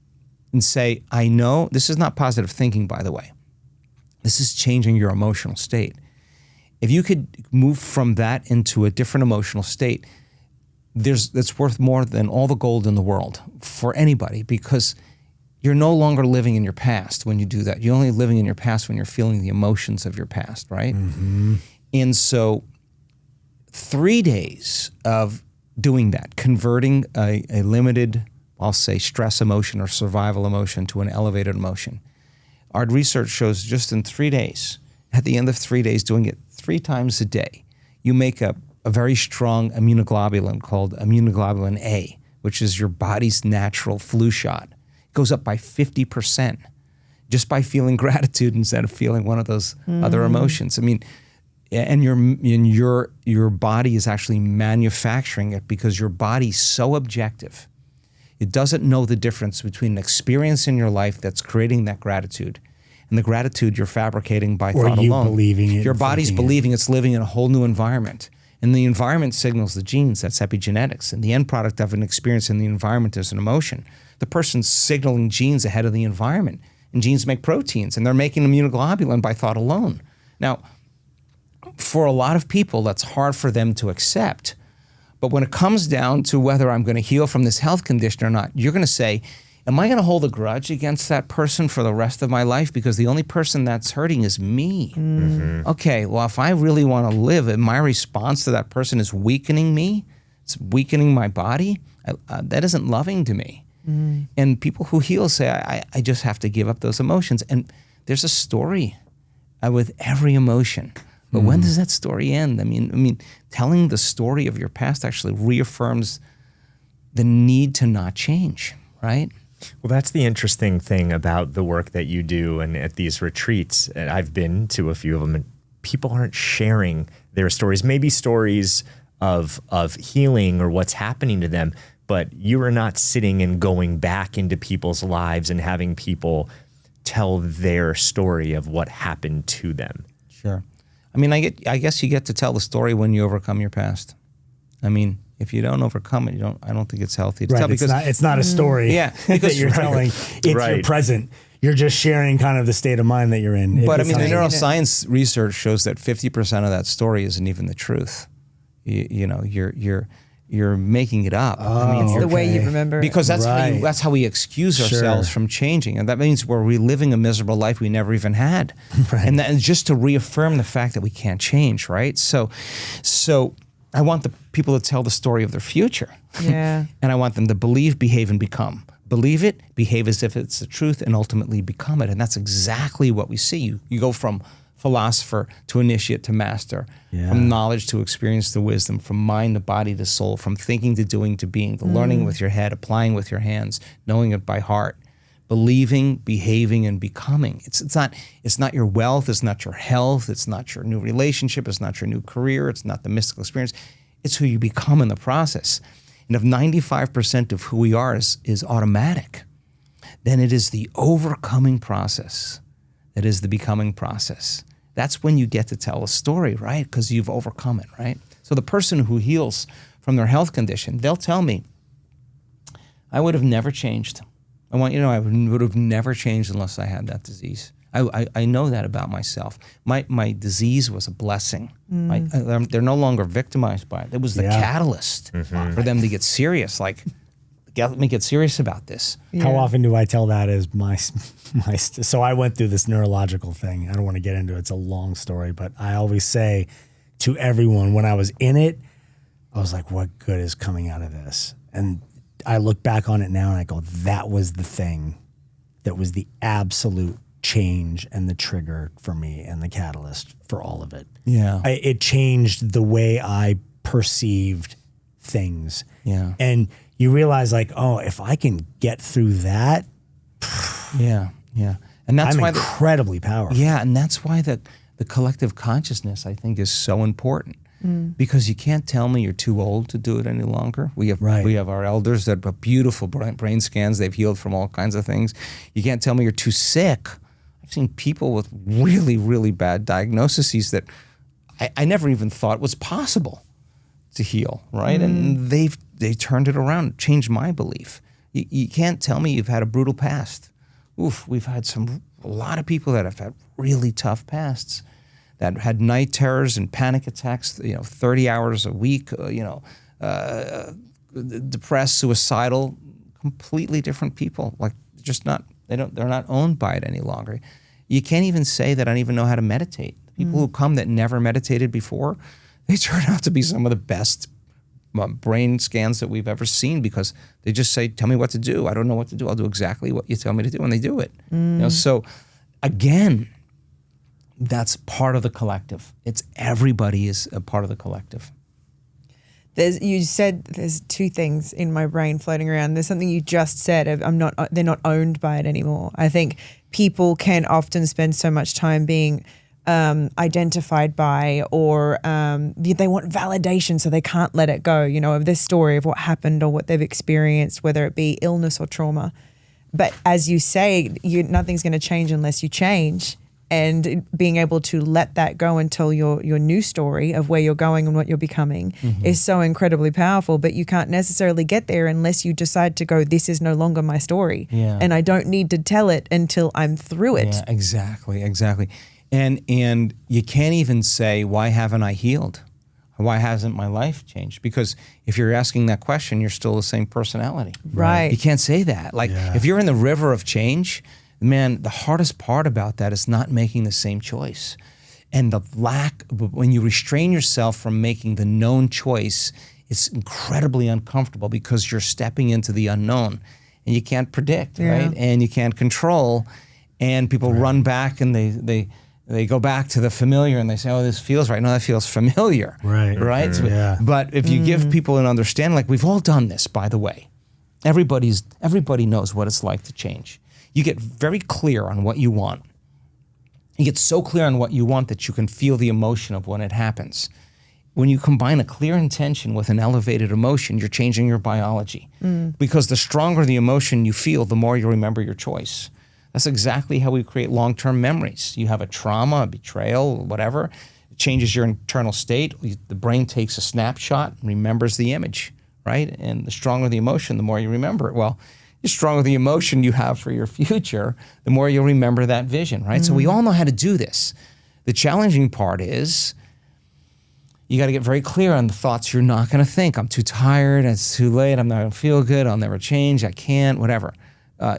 say, I know, this is not positive thinking, by the way. This is changing your emotional state. If you could move from that into a different emotional state, that's worth more than all the gold in the world for anybody, because you're no longer living in your past when you do that. You're only living in your past when you're feeling the emotions of your past, right? And so 3 days of doing that, converting a limited, I'll say, stress emotion or survival emotion to an elevated emotion. Our research shows just in 3 days, at the end of 3 days, doing it 3 times a day, you make a very strong immunoglobulin called immunoglobulin A, which is your body's natural flu shot. It goes up by 50% just by feeling gratitude instead of feeling one of those other emotions. I mean, and your body is actually manufacturing it because your body's so objective. It doesn't know the difference between an experience in your life that's creating that gratitude and the gratitude you're fabricating by thought you alone. believing it, Your body's believing it's living in a whole new environment. And the environment signals the genes, that's epigenetics. And the end product of an experience in the environment is an emotion. The person's signaling genes ahead of the environment. And genes make proteins, and they're making immunoglobulin by thought alone. Now, for a lot of people, that's hard for them to accept. But when it comes down to whether I'm going to heal from this health condition or not, you're going to say, am I going to hold a grudge against that person for the rest of my life? Because the only person that's hurting is me. Okay, well, if I really want to live and my response to that person is weakening me, it's weakening my body, that isn't loving to me. And people who heal say, I just have to give up those emotions. And there's a story with every emotion. But when does that story end? I mean, telling the story of your past actually reaffirms the need to not change, right? Well, that's the interesting thing about the work that you do, and at these retreats, and I've been to a few of them, and people aren't sharing their stories, maybe stories of healing or what's happening to them, but you are not sitting and going back into people's lives and having people tell their story of what happened to them. Sure. I mean, I guess you get to tell the story when you overcome your past. I mean, if you don't overcome it, I don't think it's healthy to tell, because it's not a story that you're telling. It's your present. You're just sharing kind of the state of mind that you're in. But I mean, the neuroscience research shows that 50% of that story isn't even the truth. You're making it up. It's the way you remember it. Because that's how we excuse ourselves from changing, and that means we're reliving a miserable life we never even had, and just to reaffirm the fact that we can't change, right? So I want the people to tell the story of their future, and I want them to believe, behave, and become. Believe it, behave as if it's the truth, and ultimately become it, and that's exactly what we see. You go from philosopher to initiate to master, from knowledge to experience to wisdom, from mind to body to soul, from thinking to doing to being, to learning with your head, applying with your hands, knowing it by heart, believing, behaving, and becoming. It's not your wealth, it's not your health, it's not your new relationship, it's not your new career, it's not the mystical experience. It's who you become in the process. And if 95% of who we are is automatic, then it is the overcoming process that is the becoming process. That's when you get to tell a story, right? Because you've overcome it, right? So the person who heals from their health condition, they'll tell me, I would have never changed. I want you to know I would have never changed unless I had that disease. I know that about myself. My disease was a blessing. They're no longer victimized by it. It was the catalyst for them to get serious. Like, let me get serious about this. How often do I tell that as so I went through this neurological thing. I don't want to get into it. It's a long story, but I always say to everyone when I was in it, I was like, what good is coming out of this? And I look back on it now and I go, that was the thing that was the absolute change and the trigger for me and the catalyst for all of it. Yeah. It changed the way I perceived things. Yeah. And you realize like, oh, if I can get through that, yeah. And that's I'm why incredibly powerful. Yeah, and that's why the collective consciousness, I think, is so important. Because you can't tell me you're too old to do it any longer. We have our elders that have beautiful brain scans. They've healed from all kinds of things. You can't tell me you're too sick. I've seen people with really, really bad diagnoses that I never even thought was possible to heal, right? And they turned it around, changed my belief. You can't tell me you've had a brutal past. Oof, we've had a lot of people that have had really tough pasts, that had night terrors and panic attacks, 30 hours a week, depressed, suicidal, completely different people. Like, just not, they're not owned by it any longer. You can't even say that I don't even know how to meditate. People who come that never meditated before, they turn out to be some of the best brain scans that we've ever seen, because they just say, tell me what to do. I don't know what to do. I'll do exactly what you tell me to do, and they do it. So again, that's part of the collective. Everybody is a part of the collective. You said there's two things in my brain floating around. There's something you just said of they're not owned by it anymore. I think people can often spend so much time being identified by, or they want validation, so they can't let it go, of this story of what happened or what they've experienced, whether it be illness or trauma. But as you say, nothing's going to change unless you change. And being able to let that go and tell your new story of where you're going and what you're becoming is so incredibly powerful. But you can't necessarily get there unless you decide to go, this is no longer my story. Yeah. And I don't need to tell it until I'm through it. Yeah, exactly. And you can't even say, why haven't I healed? Why hasn't my life changed? Because if you're asking that question, you're still the same personality. Right. You can't say that. If you're in the river of change, man, the hardest part about that is not making the same choice. And when you restrain yourself from making the known choice, it's incredibly uncomfortable because you're stepping into the unknown and you can't predict, right? And you can't control. And people run back and they go back to the familiar and they say, oh, this feels right. No, that feels familiar. Right? So, but if you give people an understanding, like we've all done this, by the way, everybody knows what it's like to change. You get very clear on what you want. You get so clear on what you want that you can feel the emotion of when it happens. When you combine a clear intention with an elevated emotion, you're changing your biology. Because the stronger the emotion you feel, the more you remember your choice. That's exactly how we create long-term memories. You have a trauma, a betrayal, whatever. It changes your internal state. The brain takes a snapshot and remembers the image, right? And the stronger the emotion, the more you remember it. Well, the stronger the emotion you have for your future, the more you'll remember that vision, right? So we all know how to do this. The challenging part is you got to get very clear on the thoughts you're not going to think. I'm too tired. It's too late. I'm not going to feel good. I'll never change. I can't, whatever.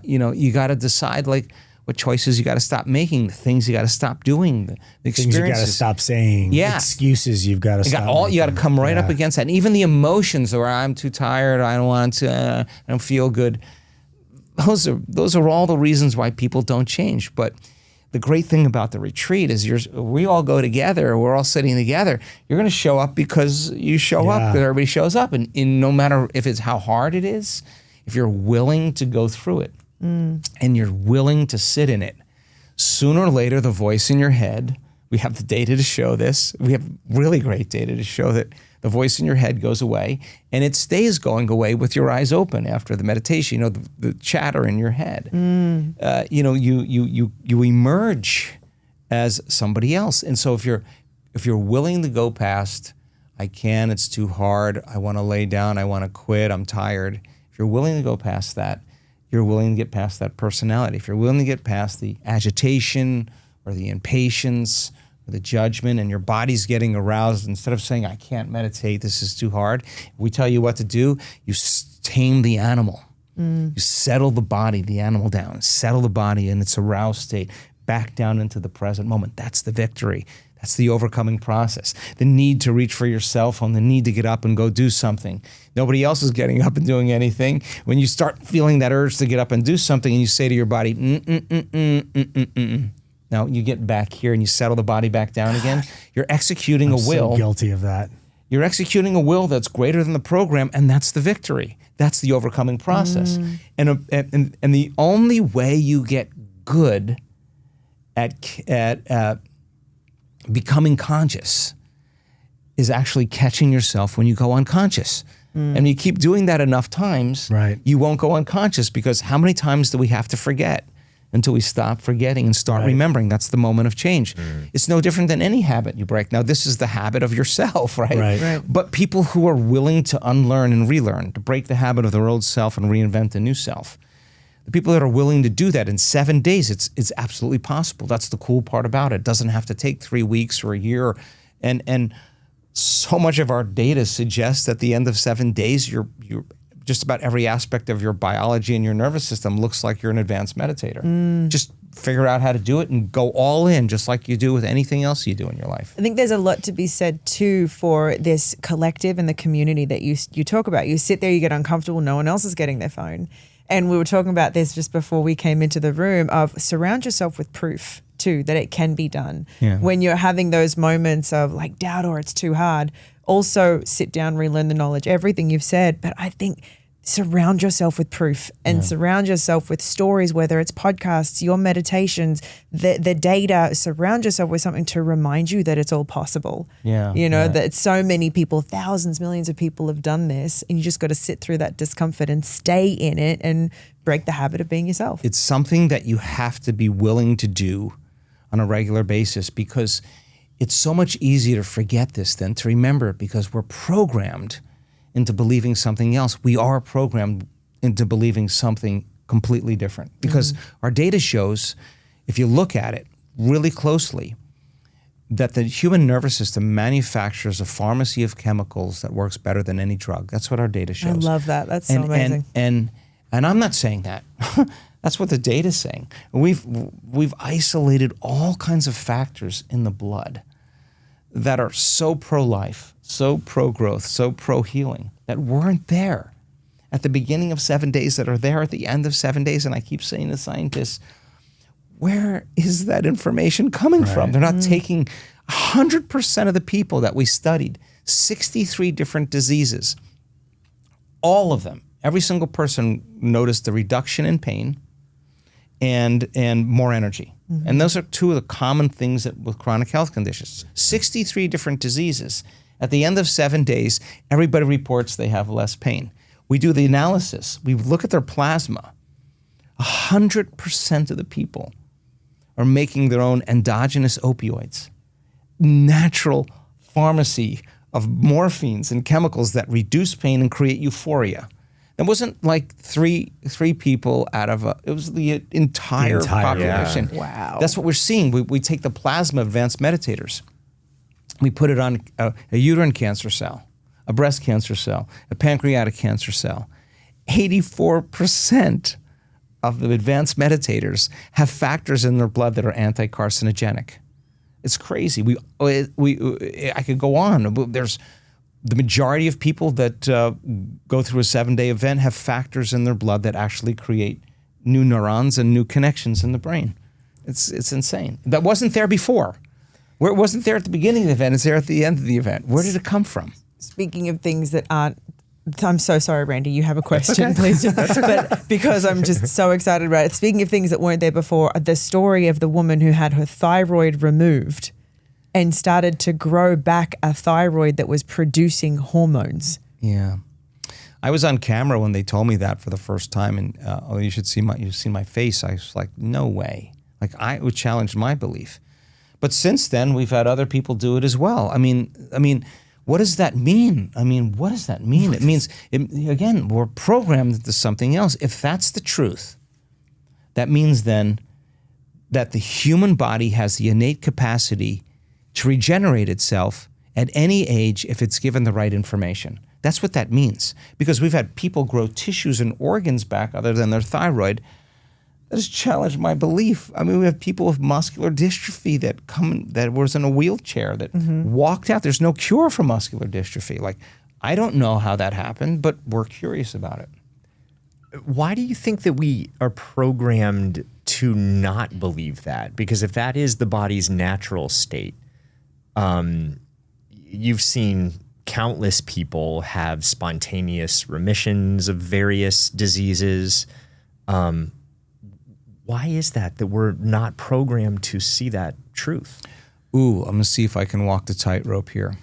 You got to decide what choices you got to stop making, the things you got to stop doing, the experiences. Things you got to stop saying. Excuses you've got to stop. You got to come right up against that. And even the emotions where I'm too tired, I don't want to, I don't feel good. Those are all the reasons why people don't change. But the great thing about the retreat is we all go together. We're all sitting together. You're going to show up because you show up, because everybody shows up. And no matter if it's how hard it is, if you're willing to go through it and you're willing to sit in it, sooner or later, the voice in your head, we have the data to show this. We have really great data to show that The voice in your head goes away, and it stays going away with your eyes open after the meditation. You know, the chatter in your head. You know, you emerge as somebody else. And so if you're willing to go past, I can, it's too hard, I want to lay down, I want to quit, I'm tired. If you're willing to go past that, you're willing to get past that personality. If you're willing to get past the agitation or the impatience or the judgment, and your body's getting aroused, instead of saying, I can't meditate, this is too hard, we tell you what to do, you tame the animal. You settle the body, the animal down, settle the body in its aroused state, back down into the present moment. That's the victory. That's the overcoming process. The need to reach for your cell phone, the need to get up and go do something. Nobody else is getting up and doing anything. When you start feeling that urge to get up and do something, and you say to your body, Now you get back here and you settle the body back down again. You're executing a will. So guilty of that. You're executing a will that's greater than the program, and that's the victory. That's the overcoming process. And the only way you get good at becoming conscious is actually catching yourself when you go unconscious. And you keep doing that enough times, right, you won't go unconscious, because how many times do we have to forget until we stop forgetting and start remembering? That's the moment of change. It's no different than any habit you break. Now, this is the habit of yourself, right? But people who are willing to unlearn and relearn, to break the habit of their old self and reinvent a new self, the people that are willing to do that in 7 days, it's absolutely possible. That's the cool part about it. It doesn't have to take 3 weeks or a year. And so much of our data suggests that at the end of 7 days, you're just about every aspect of your biology and your nervous system looks like you're an advanced meditator. Just figure out how to do it and go all in, just like you do with anything else you do in your life. I think there's a lot to be said too for this collective and the community that you talk about. You sit there, you get uncomfortable, no one else is getting their phone. And we were talking about this just before we came into the room, of surround yourself with proof too, that it can be done. When you're having those moments of like doubt or it's too hard, also sit down, relearn the knowledge, everything you've said. But I think surround yourself with proof and surround yourself with stories, whether it's podcasts, your meditations, the data. Surround yourself with something to remind you that it's all possible. That so many people, thousands, millions of people have done this, and you just got to sit through that discomfort and stay in it and break the habit of being yourself. It's something that you have to be willing to do on a regular basis, because it's so much easier to forget this than to remember it, because we're programmed into believing something else. We are programmed into believing something completely different, because our data shows, if you look at it really closely, that the human nervous system manufactures a pharmacy of chemicals that works better than any drug. That's what our data shows. I love that. That's so amazing. And I'm not saying that. That's what the data's saying. We've isolated all kinds of factors in the blood that are so pro-life, so pro-growth, so pro-healing, that weren't there at the beginning of 7 days, that are there at the end of 7 days. And I keep saying to scientists, where is that information coming from? They're not taking 100% of the people that we studied, 63 different diseases, all of them, every single person noticed a reduction in pain and more energy. And those are two of the common things that with chronic health conditions. 63 different diseases. At the end of 7 days, everybody reports they have less pain. We do the analysis. We look at their plasma. 100% of the people are making their own endogenous opioids, natural pharmacy of morphines and chemicals that reduce pain and create euphoria. It wasn't like three people out of it was the entire population. Wow. That's what we're seeing. We take the plasma of advanced meditators. We put it on a uterine cancer cell, a breast cancer cell, a pancreatic cancer cell. 84% of the advanced meditators have factors in their blood that are anti-carcinogenic. It's crazy. I could go on. There's the majority of people that go through a 7-day event have factors in their blood that actually create new neurons and new connections in the brain. It's insane. That wasn't there before. Where it wasn't there at the beginning of the event, it's there at the end of the event. Where did it come from? Speaking of things that aren't, I'm so sorry, Randy, you have a question, please. But because I'm just so excited about it. Speaking of things that weren't there before, the story of the woman who had her thyroid removed and started to grow back a thyroid that was producing hormones. Yeah. I was on camera when they told me that for the first time, and you should see my face. I was like, no way. Like, it would challenge my belief. But since then, we've had other people do it as well. I mean, what does that mean? What does that mean? It means, again, we're programmed into something else. If that's the truth, that means then that the human body has the innate capacity to regenerate itself at any age if it's given the right information. That's what that means. Because we've had people grow tissues and organs back other than their thyroid. That has challenged my belief. We have people with muscular dystrophy that was in a wheelchair that walked out. There's no cure for muscular dystrophy. Like, I don't know how that happened, but we're curious about it. Why do you think that we are programmed to not believe that? Because if that is the body's natural state, you've seen countless people have spontaneous remissions of various diseases. Why is that we're not programmed to see that truth? Ooh, I'm gonna see if I can walk the tightrope here.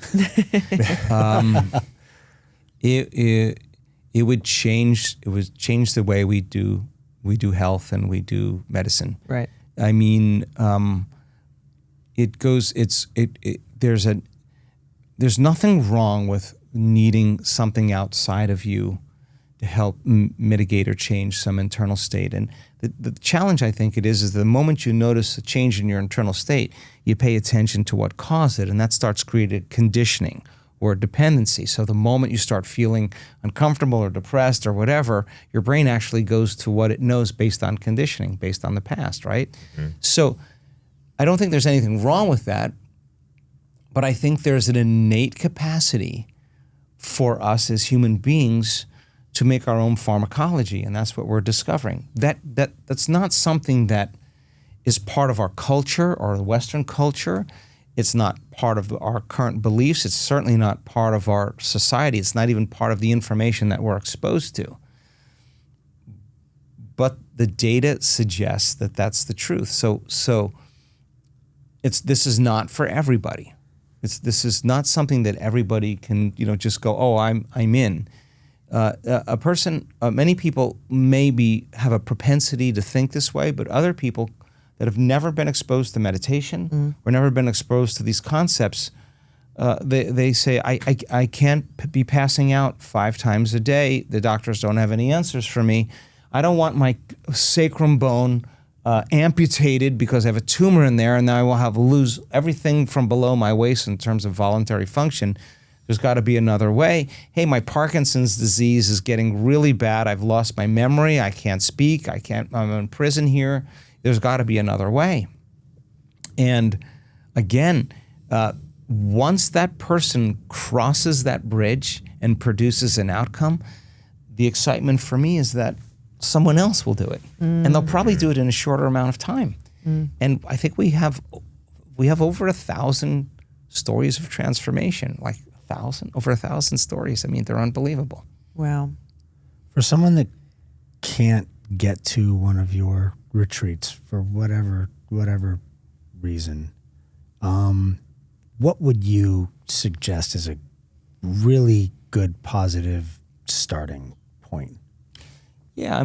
It would change the way we do health and we do medicine. Right. There's nothing wrong with needing something outside of you to help mitigate or change some internal state. And the challenge, I think it is the moment you notice a change in your internal state, you pay attention to what caused it, and that starts creating conditioning or dependency. So the moment you start feeling uncomfortable or depressed or whatever, your brain actually goes to what it knows based on conditioning, based on the past, right? Mm-hmm. So I don't think there's anything wrong with that, but I think there's an innate capacity for us as human beings to make our own pharmacology, and that's what we're discovering. That's not something that is part of our culture or the Western culture. It's not part of our current beliefs. It's certainly not part of our society. It's not even part of the information that we're exposed to. But the data suggests that that's the truth. So this is not for everybody. This is not something that everybody can just go, oh, I'm in. Many people maybe have a propensity to think this way, but other people that have never been exposed to meditation or never been exposed to these concepts, they say, I can't be passing out 5 times a day. The doctors don't have any answers for me. I don't want my sacrum bone amputated because I have a tumor in there, and now I will lose everything from below my waist in terms of voluntary function. There's got to be another way. Hey, my Parkinson's disease is getting really bad. I've lost my memory. I can't speak. I'm in prison here. There's got to be another way. And again, once that person crosses that bridge and produces an outcome, the excitement for me is that someone else will do it. And they'll probably do it in a shorter amount of time. And I think we have over 1,000 stories of transformation, like over 1,000 stories. They're unbelievable. Wow. For someone that can't get to one of your retreats for whatever reason, what would you suggest as a really good, positive starting point? Yeah,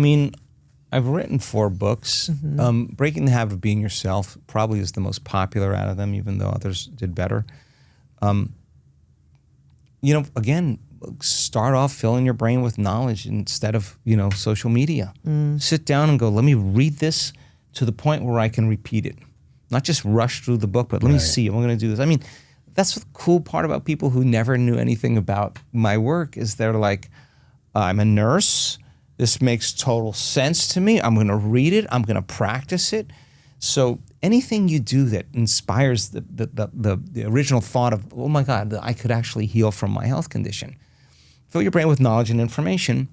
I've written 4 books. Breaking the Habit of Being Yourself probably is the most popular out of them, even though others did better. Again, start off filling your brain with knowledge instead of, social media. Sit down and go, let me read this to the point where I can repeat it. Not just rush through the book, but let me see, I'm going to do this. That's the cool part about people who never knew anything about my work is they're like, I'm a nurse. This makes total sense to me. I'm going to read it. I'm going to practice it. So anything you do that inspires the original thought of, oh my God, I could actually heal from my health condition. Fill your brain with knowledge and information.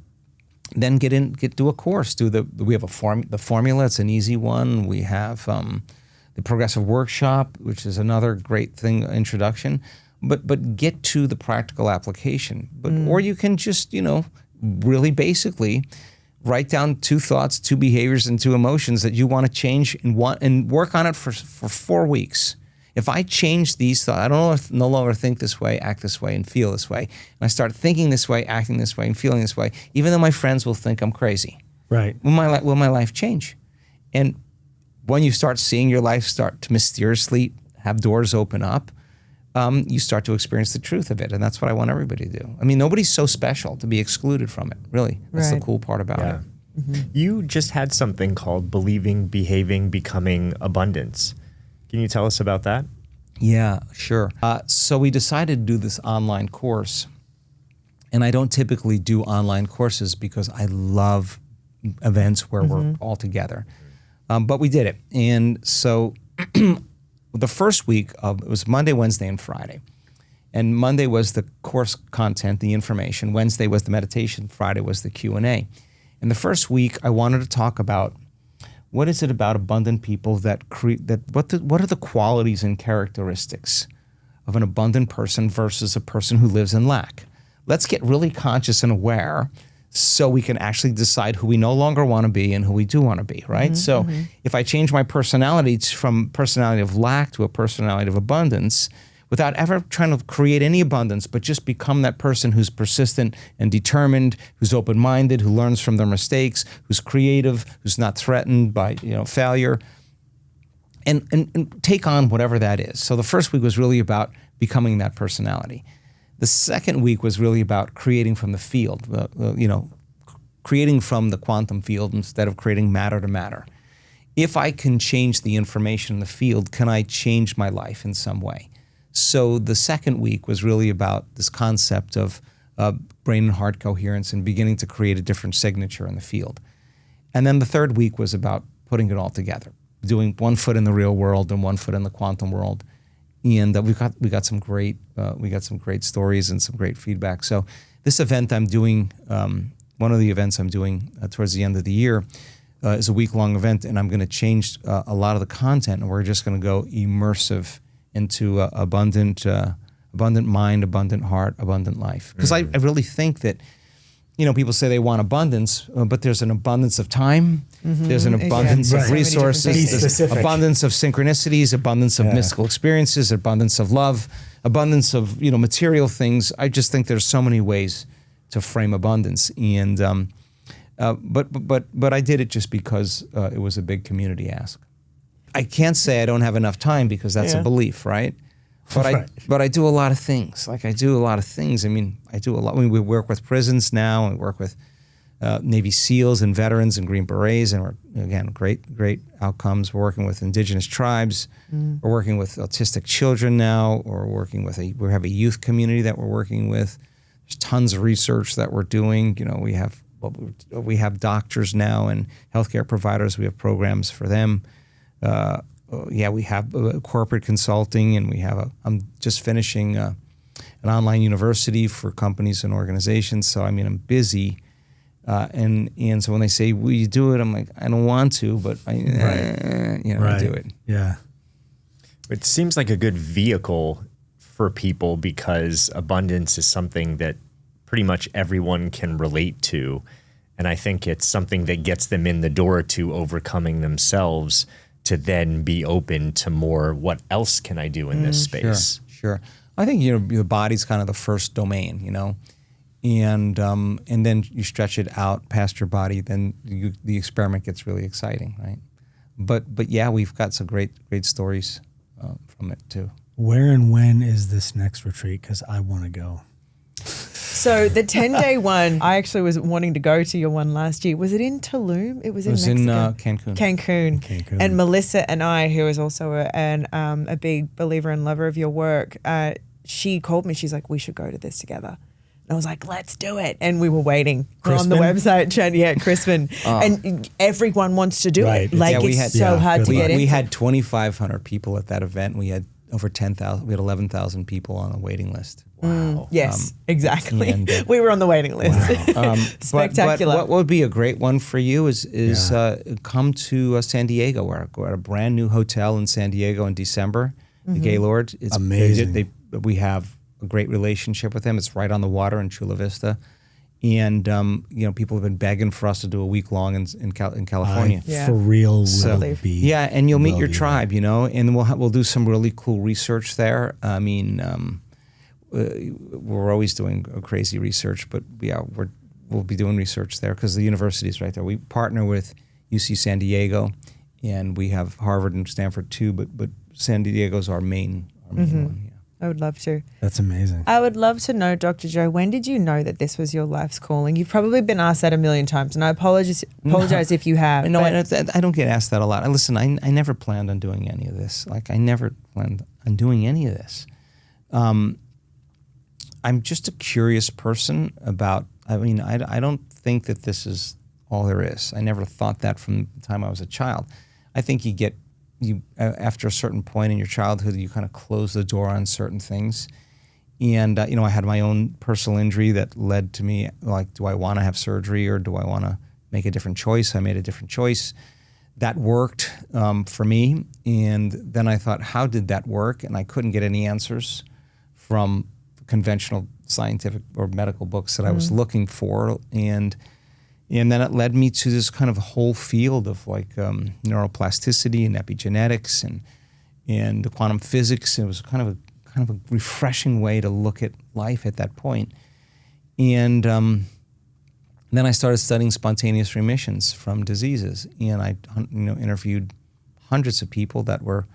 Then do a course. We have the formula. It's an easy one. We have the progressive workshop, which is another great thing, introduction. But get to the practical application. Or you can just really basically write down 2 thoughts, 2 behaviors, and 2 emotions that you want to change and work on it for 4 weeks. If I change these thoughts, I don't no longer think this way, act this way, and feel this way. And I start thinking this way, acting this way, and feeling this way, even though my friends will think I'm crazy. Right. Will my life change? And when you start seeing your life start to mysteriously have doors open up, you start to experience the truth of it. And that's what I want everybody to do. I mean, nobody's so special to be excluded from it, really. That's the cool part about it. You just had something called Believing, Behaving, Becoming Abundance. Can you tell us about that? Yeah, sure. So we decided to do this online course. And I don't typically do online courses because I love events where we're all together. But we did it. And so the first week it was Monday, Wednesday, and Friday. And Monday was the course content, the information. Wednesday was the meditation. Friday was the Q&A. And the first week, I wanted to talk about what is it about abundant people what are the qualities and characteristics of an abundant person versus a person who lives in lack. Let's get really conscious and aware so we can actually decide who we no longer want to be and who we do want to be, right? So if I change my personality from personality of lack to a personality of abundance, without ever trying to create any abundance, but just become that person who's persistent and determined, who's open-minded, who learns from their mistakes, who's creative, who's not threatened by failure, and take on whatever that is. So the first week was really about becoming that personality. The second week was really about creating from the field, creating from the quantum field instead of creating matter to matter. If I can change the information in the field, can I change my life in some way? So the second week was really about this concept of brain and heart coherence and beginning to create a different signature in the field. And then the third week was about putting it all together, doing 1 foot in the real world and 1 foot in the quantum world. And we got some great stories and some great feedback. So this event I'm doing, one of the events I'm doing towards the end of the year is a week-long event, and I'm going to change a lot of the content, and we're just going to go immersive into abundant mind, abundant heart, abundant life. Because I really think that, people say they want abundance, but there's an abundance of time, there's an abundance of resources, there's abundance of synchronicities, abundance of mystical experiences, abundance of love, abundance of material things. I just think there's so many ways to frame abundance, and but I did it just because it was a big community ask. I can't say I don't have enough time because that's a belief, right? But I do a lot of things. I do a lot of things. I mean, I do a lot. We work with prisons now, and we work with Navy SEALs and veterans and Green Berets, and we're, again, great outcomes. We're working with indigenous tribes. We're working with autistic children now. We're working with we have a youth community that we're working with. There's tons of research that we're doing. We have doctors now and healthcare providers. We have programs for them. We have corporate consulting, and I'm just finishing an online university for companies and organizations. So, I'm busy. And so when they say, will you do it? I'm like, I don't want to, but I do it. Yeah. It seems like a good vehicle for people because abundance is something that pretty much everyone can relate to. And I think it's something that gets them in the door to overcoming themselves to then be open to more, what else can I do in this space? Sure. I think, the body's kind of the first domain, and then you stretch it out past your body, then the experiment gets really exciting, right? But yeah, we've got some great stories from it too. Where and when is this next retreat? Because I want to go. So the 10-day one, I actually was wanting to go to your one last year. Was it in Tulum? It was in Mexico. Cancun. And Melissa and I, who is also a big believer and lover of your work, she called me. She's like, we should go to this together. And I was like, let's do it. And we were waiting on the website. Crispin. And everyone wants to do it. It's so hard to get into. We had 2,500 people at that event. We had over 10,000. We had 11,000 people on a waiting list. Wow. Yes, exactly. And, we were on the waiting list. Wow. Spectacular. But what would be a great one for you is come to San Diego. We're at a brand new hotel in San Diego in December. The Gaylord. It's amazing. We have a great relationship with them. It's right on the water in Chula Vista. And people have been begging for us to do a week long in California. Yeah. For real, So, will be. yeah, and you'll meet will your be tribe, and we'll do some really cool research there. I mean, we're always doing crazy research, but yeah, we'll be doing research there because the university is right there. We partner with UC San Diego, and we have Harvard and Stanford too, but San Diego's our main one. Yeah. I would love to. That's amazing. I would love to know, Dr. Joe, when did you know that this was your life's calling? You've probably been asked that a million times, and I apologize if you have. No, but- I don't get asked that a lot. Listen, I never planned on doing any of this. Like, I never planned on doing any of this. I'm just a curious person about, I don't think that this is all there is. I never thought that from the time I was a child. I think after a certain point in your childhood, you kind of close the door on certain things. And, I had my own personal injury that led to me, like, do I want to have surgery or do I want to make a different choice? I made a different choice. That worked for me. And then I thought, how did that work? And I couldn't get any answers from conventional scientific or medical books that I was looking for. And then it led me to this kind of whole field of like neuroplasticity and epigenetics and quantum physics. It was kind of a refreshing way to look at life at that point. And then I started studying spontaneous remissions from diseases, and I interviewed hundreds of people that were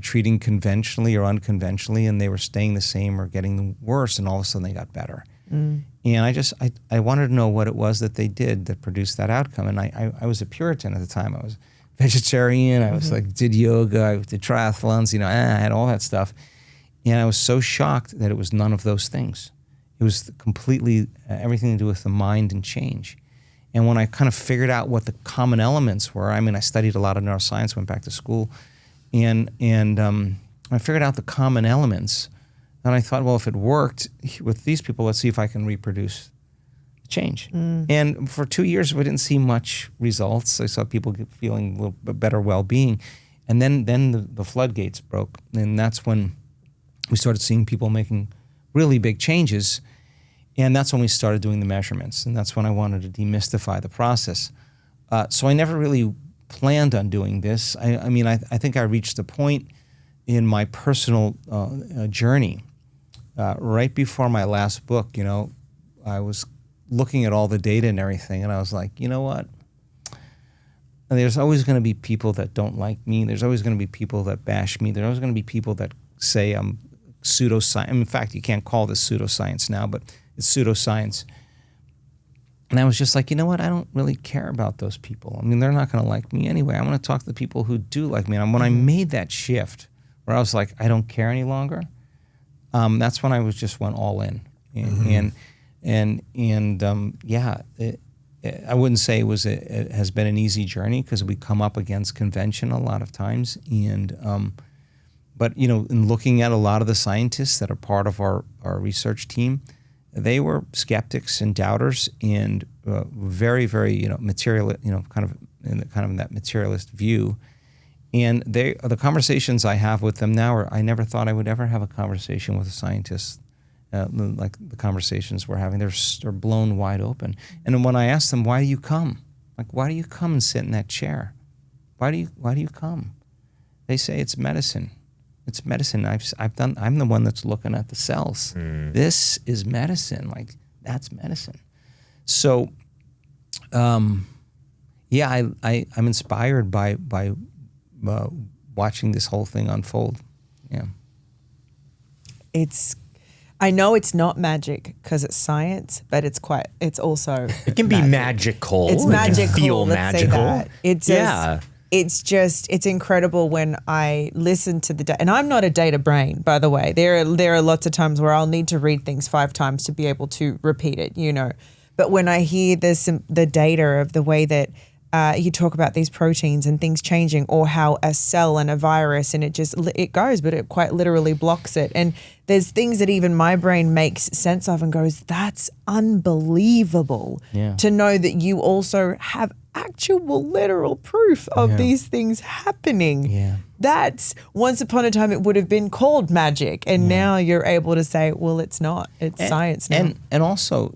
treating conventionally or unconventionally, and they were staying the same or getting worse, and all of a sudden they got better. And I wanted to know what it was that they did that produced that outcome. And I was a Puritan at the time. I was vegetarian. I was did yoga. I did triathlons. I had all that stuff. And I was so shocked that it was none of those things. It was completely everything to do with the mind and change. And when I kind of figured out what the common elements were, I studied a lot of neuroscience, went back to school, and I figured out the common elements. And I thought, well, if it worked with these people, let's see if I can reproduce the change. And for 2 years, we didn't see much results. I saw people feeling a little bit better well-being. And then the floodgates broke. And that's when we started seeing people making really big changes. And that's when we started doing the measurements. And that's when I wanted to demystify the process. So I never really planned on doing this. I think I reached a point in my personal journey right before my last book. I was looking at all the data and everything, and I was like, you know what? There's always going to be people that don't like me. There's always going to be people that bash me. There's always going to be people that say I'm pseudoscience. In fact, you can't call this pseudoscience now, but it's pseudoscience. And I was just like, you know what? I don't really care about those people. They're not going to like me anyway. I want to talk to the people who do like me. And when I made that shift, where I was like, I don't care any longer, that's when I went all in. I wouldn't say it has been an easy journey because we come up against convention a lot of times. But in looking at a lot of the scientists that are part of our research team, they were skeptics and doubters and very, very material, kind of in that materialist view. And the conversations I have with them now I never thought I would ever have a conversation with a scientist like the conversations we're having. They're blown wide open. And when I ask them, why do you come? Like, why do you come and sit in that chair? Why do you come? They say it's medicine. It's medicine. I'm the one that's looking at the cells. This is medicine. Like, that's medicine. So, I'm inspired by watching this whole thing unfold. Yeah. I know it's not magic because it's science, but it's also It can be magical. It's It can magical. feel let's say magical. that. It's incredible when I listen to the data. And I'm not a data brain, by the way. There are lots of times where I'll need to read things 5 times to be able to repeat it, But when I hear the data of the way that you talk about these proteins and things changing, or how a cell and a virus, and it goes, but it quite literally blocks it. And there's things that even my brain makes sense of and goes, that's unbelievable to know that you also have actual literal proof of these things happening. Yeah. That's, once upon a time it would have been called magic, and now you're able to say, well, it's not. It's science now. And also,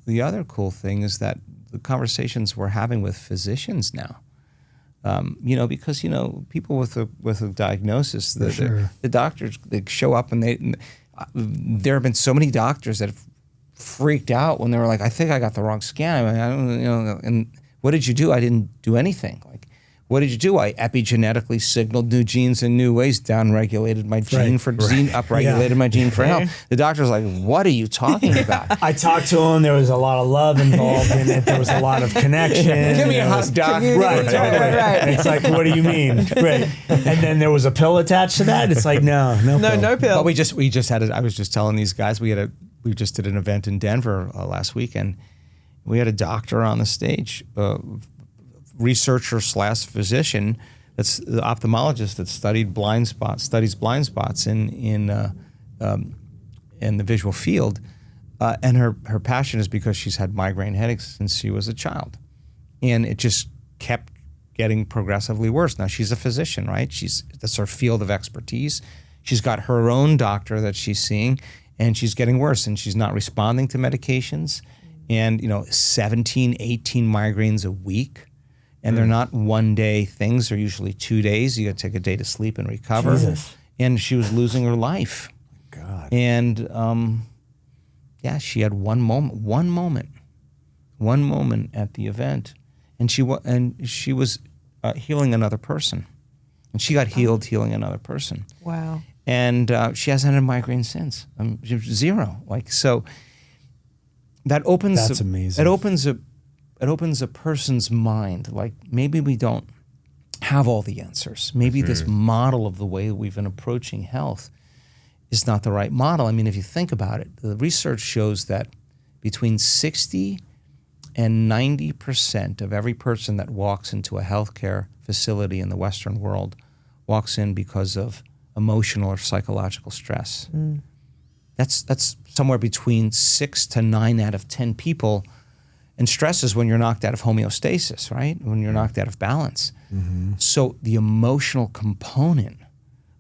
the other cool thing is that the conversations we're having with physicians now, because people with a diagnosis, the doctors, they show up and there have been so many doctors that have freaked out when they were like, I think I got the wrong scan. I don't, and what did you do? I didn't do anything. Like, what did you do? I epigenetically signaled new genes in new ways, downregulated my gene for upregulated my gene for health. The doctor's like, what are you talking about? I talked to him. There was a lot of love involved in it. There was a lot of connection. Give me a hot dog. Right. And it's like, what do you mean? Right. And then there was a pill attached to that. It's like, no pill. But we just had it. I was just telling these guys, we just did an event in Denver last weekend. We had a doctor on the stage, researcher / physician, that's the ophthalmologist that studies blind spots in the visual field, and her passion is because she's had migraine headaches since she was a child, and it just kept getting progressively worse. Now she's a physician, right? That's her field of expertise. She's got her own doctor that she's seeing, and she's getting worse, and she's not responding to medications, and 17, 18 migraines a week. And they're not one-day things. They're usually 2 days. You got to take a day to sleep and recover. Jesus. And she was losing her life. God. And she had one moment at the event, and she was healing another person, and she got healed healing another person. Wow. And she hasn't had a migraine since. Zero. So that opens. That's amazing. It opens a person's mind. Like, maybe we don't have all the answers. Maybe this model of the way we've been approaching health is not the right model. I mean, if you think about it, the research shows that between 60 and 90% of every person that walks into a healthcare facility in the Western world walks in because of emotional or psychological stress. That's somewhere between 6 to 9 out of 10 people. And stress is when you're knocked out of homeostasis, right? When you're knocked out of balance. So the emotional component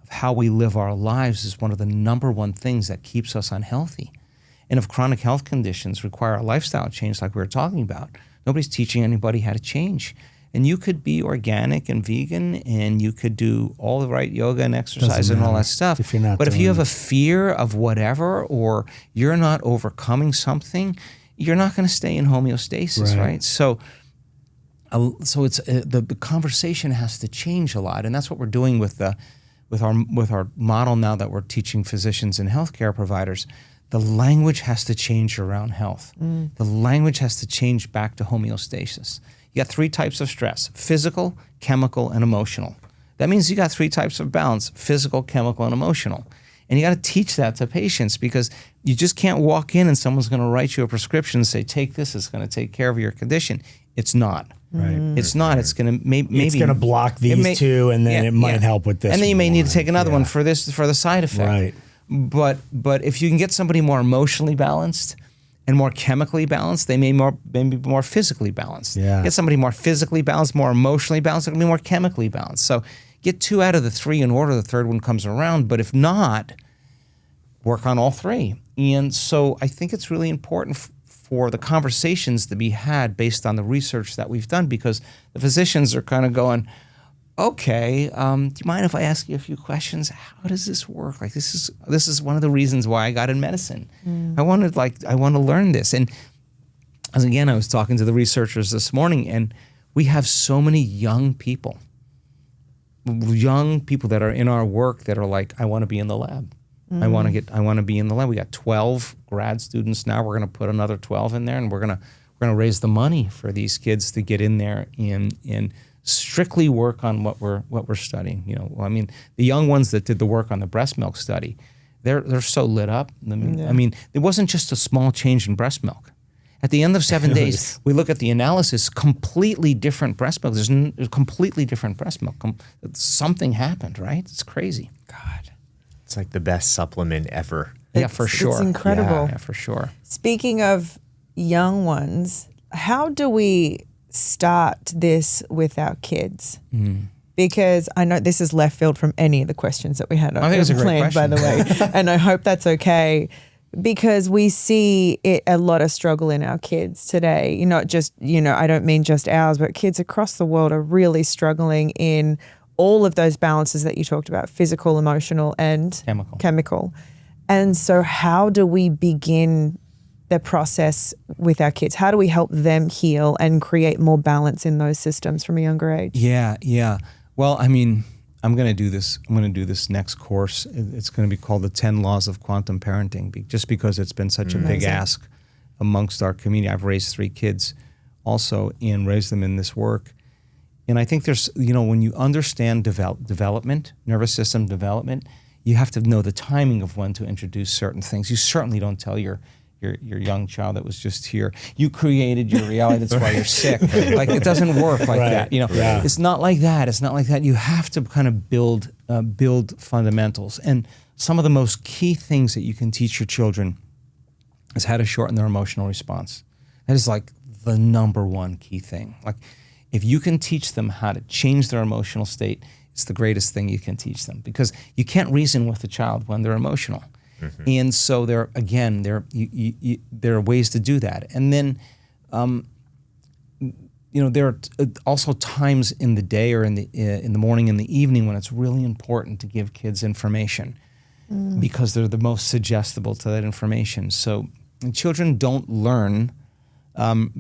of how we live our lives is one of the number one things that keeps us unhealthy. And if chronic health conditions require a lifestyle change like we were talking about, nobody's teaching anybody how to change. And you could be organic and vegan, and you could do all the right yoga and exercise and all that stuff. If you're not but if you have doing a fear of whatever, or you're not overcoming something, you're not going to stay in homeostasis, right? So it's the conversation has to change a lot, and that's what we're doing with our model now that we're teaching physicians and healthcare providers. The language has to change around health. The language has to change back to homeostasis. You got 3 types of stress: physical, chemical, and emotional. That means you got 3 types of balance: physical, chemical, and emotional. And you got to teach that to patients, because you just can't walk in and someone's going to write you a prescription and say, take this, it's going to take care of your condition. It's not. Right. It's not. It's going to maybe it's going to block these 2, and then it might help with this. And then you may need to take another one for for the side effect. Right. But if you can get somebody more emotionally balanced and more chemically balanced, they may be more physically balanced. Yeah. Get somebody more physically balanced, more emotionally balanced, they're going to be more chemically balanced. So get 2 out of the 3 in order. The third one comes around. But if not, work on all 3. And so I think it's really important for the conversations to be had based on the research that we've done, because the physicians are kind of going, okay, do you mind if I ask you a few questions? How does this work? Like, this is one of the reasons why I got in medicine. I want to learn this. And as again, I was talking to the researchers this morning, and we have so many young people that are in our work that are like, I want to be in the lab. I want to be in the lab. We got 12 grad students now. We're going to put another 12 in there, and we're going to raise the money for these kids to get in there and strictly work on what we're studying. I mean, the young ones that did the work on the breast milk study, they're so lit up. I mean, it wasn't just a small change in breast milk. At the end of 7 days, we look at the analysis, completely different breast milk. There's completely different breast milk. Something happened, right? It's crazy. God. It's like the best supplement ever. Yeah, for sure. It's incredible. Yeah, for sure. Speaking of young ones, how do we start this with our kids? Because I know this is left field from any of the questions that we had I think it's a great planned, by the way, and I hope that's okay. because we see a lot of struggle in our kids today. Not just, I don't mean just ours, but kids across the world are really struggling in all of those balances that you talked about, physical, emotional, and chemical. And so how do we begin the process with our kids? How do we help them heal and create more balance in those systems from a younger age? Yeah. Well, I mean, I'm going to do this. I'm going to do this next course. It's going to be called the 10 Laws of Quantum Parenting, just because it's been such a big ask amongst our community. I've raised 3 kids also and raised them in this work. And I think there's, when you understand development, nervous system development, you have to know the timing of when to introduce certain things. You certainly don't tell your young child that was just here, you created your reality, that's why you're sick. Like, it doesn't work like that. It's not like that. It's not like that. You have to kind of build fundamentals. And some of the most key things that you can teach your children is how to shorten their emotional response. That is like the number one key thing. Like, if you can teach them how to change their emotional state, it's the greatest thing you can teach them, because you can't reason with a child when they're emotional. Mm-hmm. And so there are ways to do that. And then, there are also times in the day or in the morning and the evening when it's really important to give kids information, because they're the most suggestible to that information. So children don't learn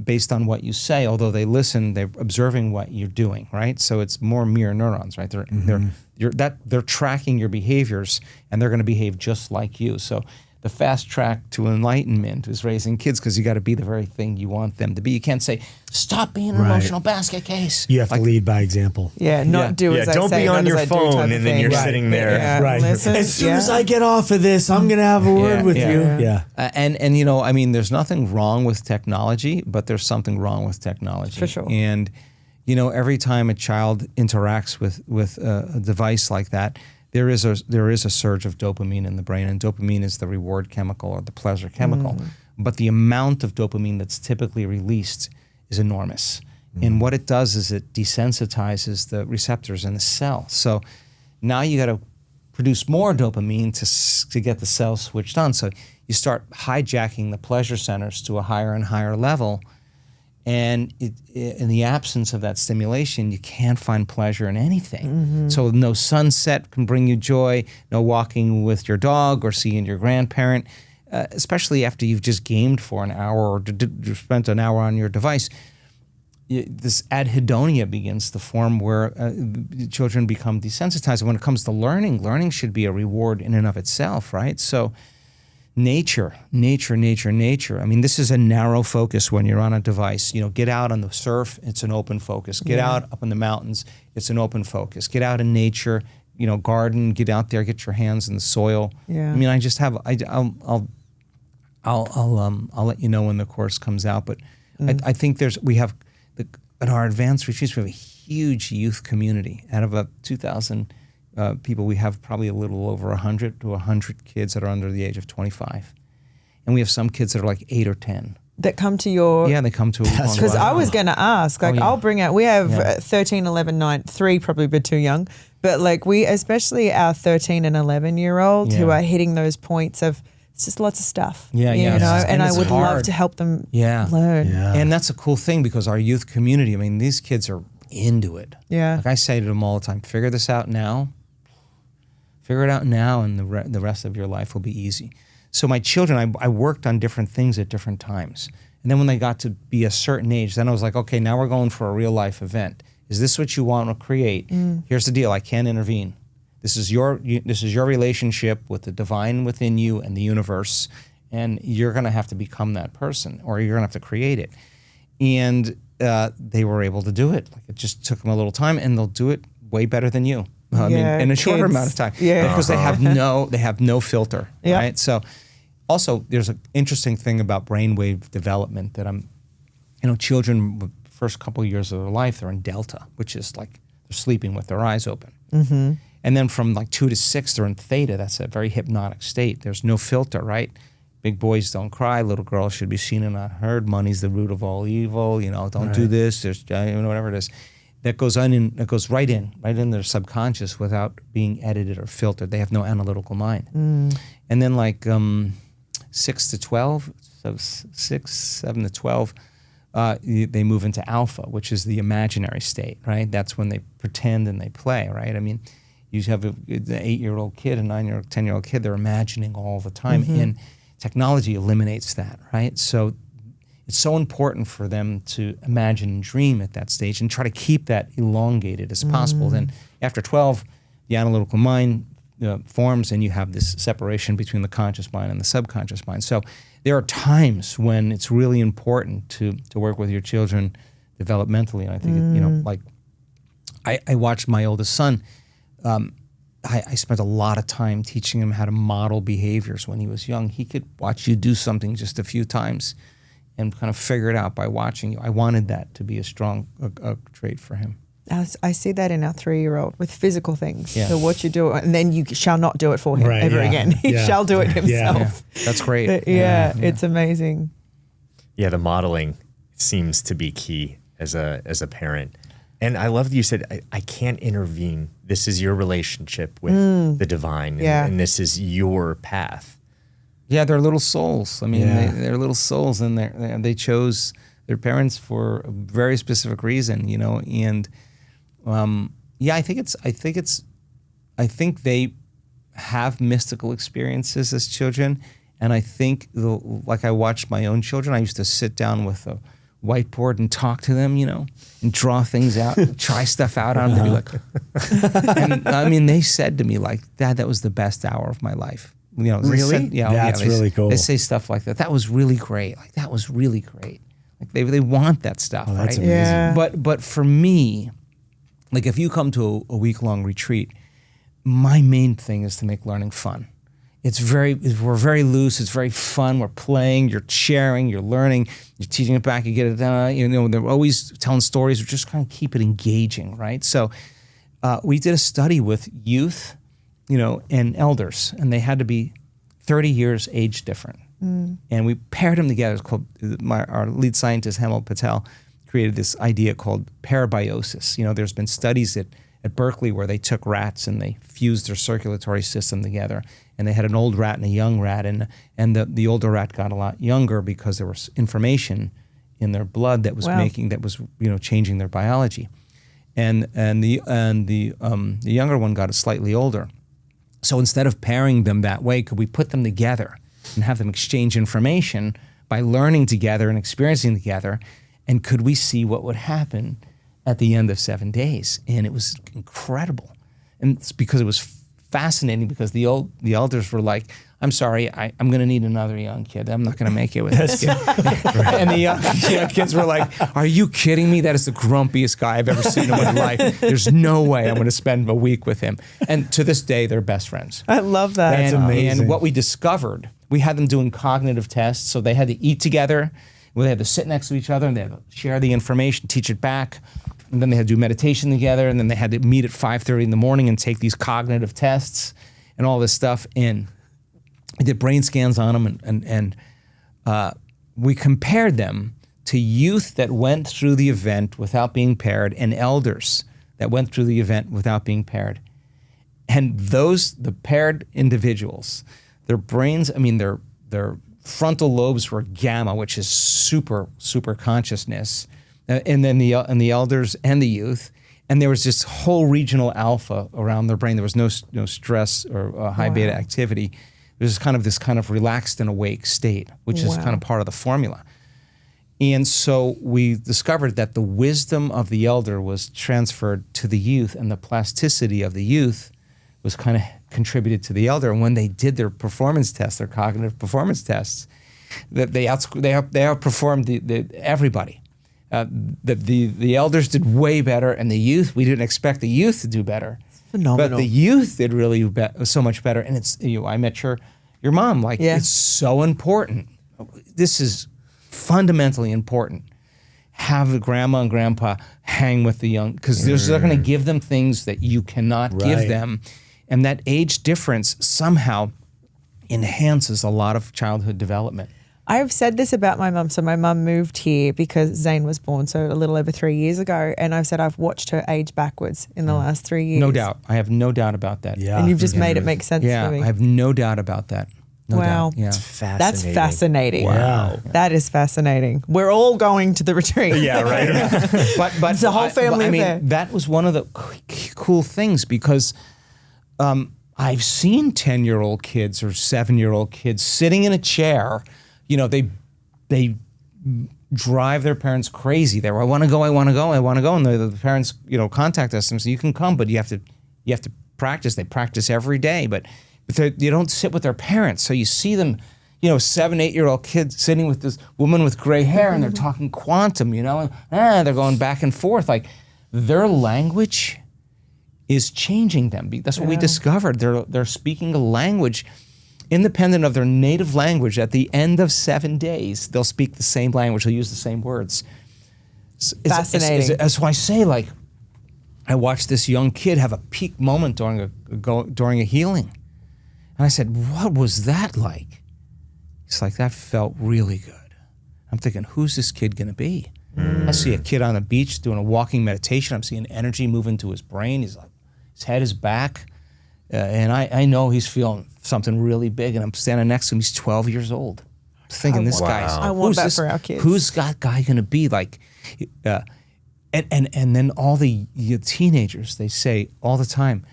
based on what you say, although they listen, they're observing what you're doing, right? So it's more mirror neurons, right? They're tracking your behaviors, and they're going to behave just like you. So the fast track to enlightenment is raising kids, because you got to be the very thing you want them to be. You can't say, stop being an emotional basket case. You have to lead by example. Yeah, do as I say. Don't be on your phone and then you're sitting there. Yeah. Right. Listen, as soon as I get off of this, I'm going to have a word with you. Yeah. And there's nothing wrong with technology, but there's something wrong with technology. For sure. And, every time a child interacts with a device like that, there is a surge of dopamine in the brain, and dopamine is the reward chemical or the pleasure chemical. But the amount of dopamine that's typically released is enormous. And what it does is it desensitizes the receptors in the cell. So now you got to produce more dopamine to get the cell switched on. So you start hijacking the pleasure centers to a higher and higher level. And in the absence of that stimulation, you can't find pleasure in anything. So no sunset can bring you joy, no walking with your dog or seeing your grandparent, especially after you've just gamed for an hour or spent an hour on your device. This anhedonia begins to form, where children become desensitized. When it comes to learning should be a reward in and of itself, right? So nature. I mean, this is a narrow focus when you're on a device. Get out on the surf, it's an open focus. Get out up in the mountains, it's an open focus. Get out in nature, garden, get out there, get your hands in the soil. Yeah. I mean, I just have, I'll let you know when the course comes out, but I think in our advanced retreats, we have a huge youth community. Out of about 2,000 people, we have probably a little over 100 to 100 kids that are under the age of 25. And we have some kids that are like 8 or 10. That come to your... Yeah, they come to... Because I was going to ask, I'll bring out... We have 13, 11, 9, 3 probably a bit too young, but especially our 13 and 11-year-old who are hitting those points of... It's just lots of stuff. And I would love to help them learn. Yeah. And that's a cool thing, because our youth community, these kids are into it. Yeah. Like I say to them all the time, figure this out now. Figure it out now, and the rest of your life will be easy. So my children, I worked on different things at different times. And then when they got to be a certain age, then I was like, okay, now we're going for a real life event. Is this what you want to create? Here's the deal, I can't intervene. This is your relationship with the divine within you and the universe, and you're going to have to become that person, or you're going to have to create it. And they were able to do it. It just took them a little time, and they'll do it way better than you. In a shorter amount of time, because they have no filter, right? So, also there's an interesting thing about brainwave development that children, the first couple of years of their life, they're in delta, which is like they're sleeping with their eyes open, and then from 2 to 6, they're in theta. That's a very hypnotic state. There's no filter, right? Big boys don't cry. Little girls should be seen and not heard. Money's the root of all evil. Don't do this. There's whatever it is. That goes right in their subconscious without being edited or filtered. They have no analytical mind. And then 6 to 12, so 6, 7 to 12, they move into alpha, which is the imaginary state, right? That's when they pretend and they play, right? I mean, you have an 8-year-old kid, a 9-year-old, 10-year-old kid, they're imagining all the time. And technology eliminates that, right? So it's so important for them to imagine and dream at that stage and try to keep that elongated as possible. Then after 12, the analytical mind forms, and you have this separation between the conscious mind and the subconscious mind. So there are times when it's really important to work with your children developmentally. And I think, like I watched my oldest son. I spent a lot of time teaching him how to model behaviors when he was young. He could watch you do something just a few times and kind of figure it out by watching you. I wanted that to be a strong trait for him. I see that in our 3-year-old with physical things. Yeah. So what you do, and then you shall not do it for him ever again. He shall do it himself. Yeah. That's great. But it's amazing. Yeah, the modeling seems to be key as a parent. And I love that you said, I can't intervene. This is your relationship with the divine, and this is your path. Yeah, they're little souls. I mean, they're little souls, and they chose their parents for a very specific reason, and I think they have mystical experiences as children, and I think like I watched my own children, I used to sit down with a whiteboard and talk to them, and draw things out, try stuff out on them. Be like, and I mean, they said to me like, "Dad, that was the best hour of my life." Really? That's really cool. They say stuff like that. That was really great. Like that was really great. Like they want that stuff, Oh, that's right? amazing. Yeah. But for me, like if you come to a week-long retreat, my main thing is to make learning fun. We're very loose. It's very fun. We're playing. You're sharing. You're learning. You're teaching it back. You get it done. They're always telling stories. We just kind of keep it engaging, right? So we did a study with youth, and elders, and they had to be 30 years age different. And we paired them together. It's called our lead scientist, Hemal Patel, created this idea called parabiosis. There's been studies at Berkeley where they took rats and they fused their circulatory system together, and they had an old rat and a young rat, and the older rat got a lot younger because there was information in their blood that was changing their biology, and the younger one got slightly older. So instead of pairing them that way, could we put them together and have them exchange information by learning together and experiencing together? And could we see what would happen at the end of 7 days? And it was incredible. And it's because it was fascinating, because the elders were like, "I'm sorry, I'm going to need another young kid. I'm not going to make it with this kid." And the young kids were like, "Are you kidding me? That is the grumpiest guy I've ever seen in my life. There's no way I'm going to spend a week with him." And to this day, they're best friends. I love that. That's amazing. And what we discovered, we had them doing cognitive tests. So they had to eat together. They had to sit next to each other, and they had to share the information, teach it back. And then they had to do meditation together, and then they had to meet at 5:30 in the morning and take these cognitive tests and all this stuff. And we did brain scans on them, and we compared them to youth that went through the event without being paired and elders that went through the event without being paired. And the paired individuals, their brains, their frontal lobes were gamma, which is super consciousness. And then the elders and the youth, and there was this whole regional alpha around their brain. There was no stress or high beta activity. There's this kind of relaxed and awake state, which is kind of part of the formula. And so we discovered that the wisdom of the elder was transferred to the youth, and the plasticity of the youth was kind of contributed to the elder. And when they did their performance tests, their cognitive performance tests, that they outperformed everybody. The elders did way better, and the youth, we didn't expect the youth to do better. Phenomenal. But the youth did really so much better. And it's I met your mom. It's so important. This is fundamentally important. Have the grandma and grandpa hang with the young, because they're going to give them things that you cannot give them, and that age difference somehow enhances a lot of childhood development. I've said this about my mum. So my mum moved here because Zane was born, so a little over 3 years ago. And I've said I've watched her age backwards in the last 3 years. No doubt. I have no doubt about that. Yeah. And you've just made it make sense for me. I have no doubt about that. No Wow. doubt. Yeah. Fascinating. That's fascinating. Wow. That is fascinating. We're all going to the retreat. Yeah, right. But It's a whole family affair. that was one of the cool things because I've seen 10-year-old kids or 7-year-old kids sitting in a chair. You know, they drive their parents crazy. They're, I want to go, and the parents, you know, contact us and say, you can come, but you have to practice. They practice every day, but you don't sit with their parents. So you see them, you know, 7-8-year-old kids sitting with this woman with gray hair, and they're talking quantum, you know, and they're going back and forth. Like, their language is changing them. That's what we discovered. They're speaking a language independent of their native language. At the end of 7 days, they'll speak the same language. They'll use the same words. Fascinating. That's why I say, like, I watched this young kid have a peak moment during a healing. And I said, what was that like? He's like, that felt really good. I'm thinking, who's this kid gonna be? I see a kid on the beach doing a walking meditation. I'm seeing energy move into his brain. He's like, his head is back. And I know he's feeling something really big, and I'm standing next to him. He's 12 years old. I'm thinking, this guy's, I want that for our kids. Who's that guy gonna be? Like, and then all the teenagers, they say all the time,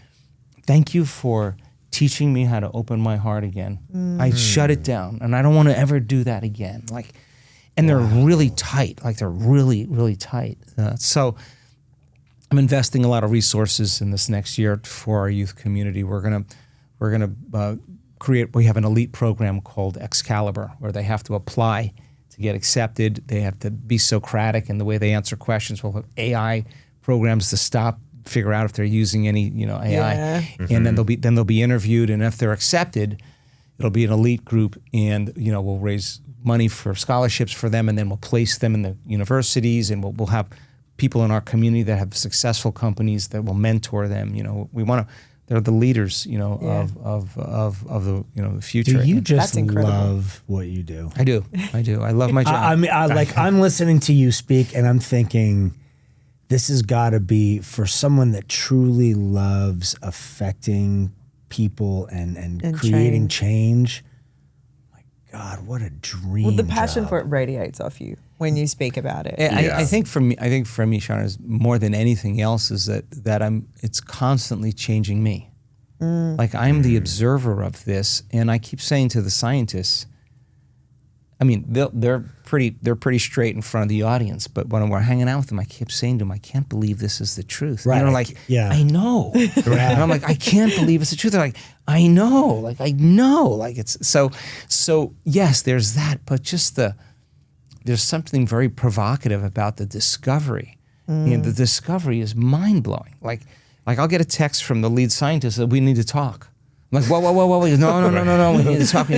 thank you for teaching me how to open my heart again. I shut it down, and I don't want to ever do that again. Like, and they're really tight. Like, they're really, really tight. So I'm investing a lot of resources in this next year for our youth community. We're gonna create. We have an elite program called Excalibur, where they have to apply to get accepted. They have to be Socratic in the way they answer questions. We'll have AI programs to figure out if they're using any, you know, AI, and then they'll be interviewed, and if they're accepted, it'll be an elite group, and, you know, we'll raise money for scholarships for them, and then we'll place them in the universities, and we'll have people in our community that have successful companies that will mentor them. You know, they're the leaders, you know, of the, you know, the future. Do you just That's incredible. love what you do? I do. I love my job. I mean, I'm listening to you speak, and I'm thinking, this has got to be for someone that truly loves affecting people and creating change. My God, what a dream! Well, the passion job. for it radiates off you when you speak about it. I think for me, Sharna, is more than anything else is that it's constantly changing me. Like, I'm the observer of this, and I keep saying to the scientists, I mean, they're pretty straight in front of the audience, but when we're hanging out with them, I keep saying to them, I can't believe this is the truth. Right. And they're like, Yeah. I know. And I'm like, I can't believe it's the truth. They're like, I know. Like, I know. Like, it's so yes, there's that, but just there's something very provocative about the discovery. And the discovery is mind-blowing. Like I'll get a text from the lead scientist that we need to talk. I'm like, whoa. No. We need to talk.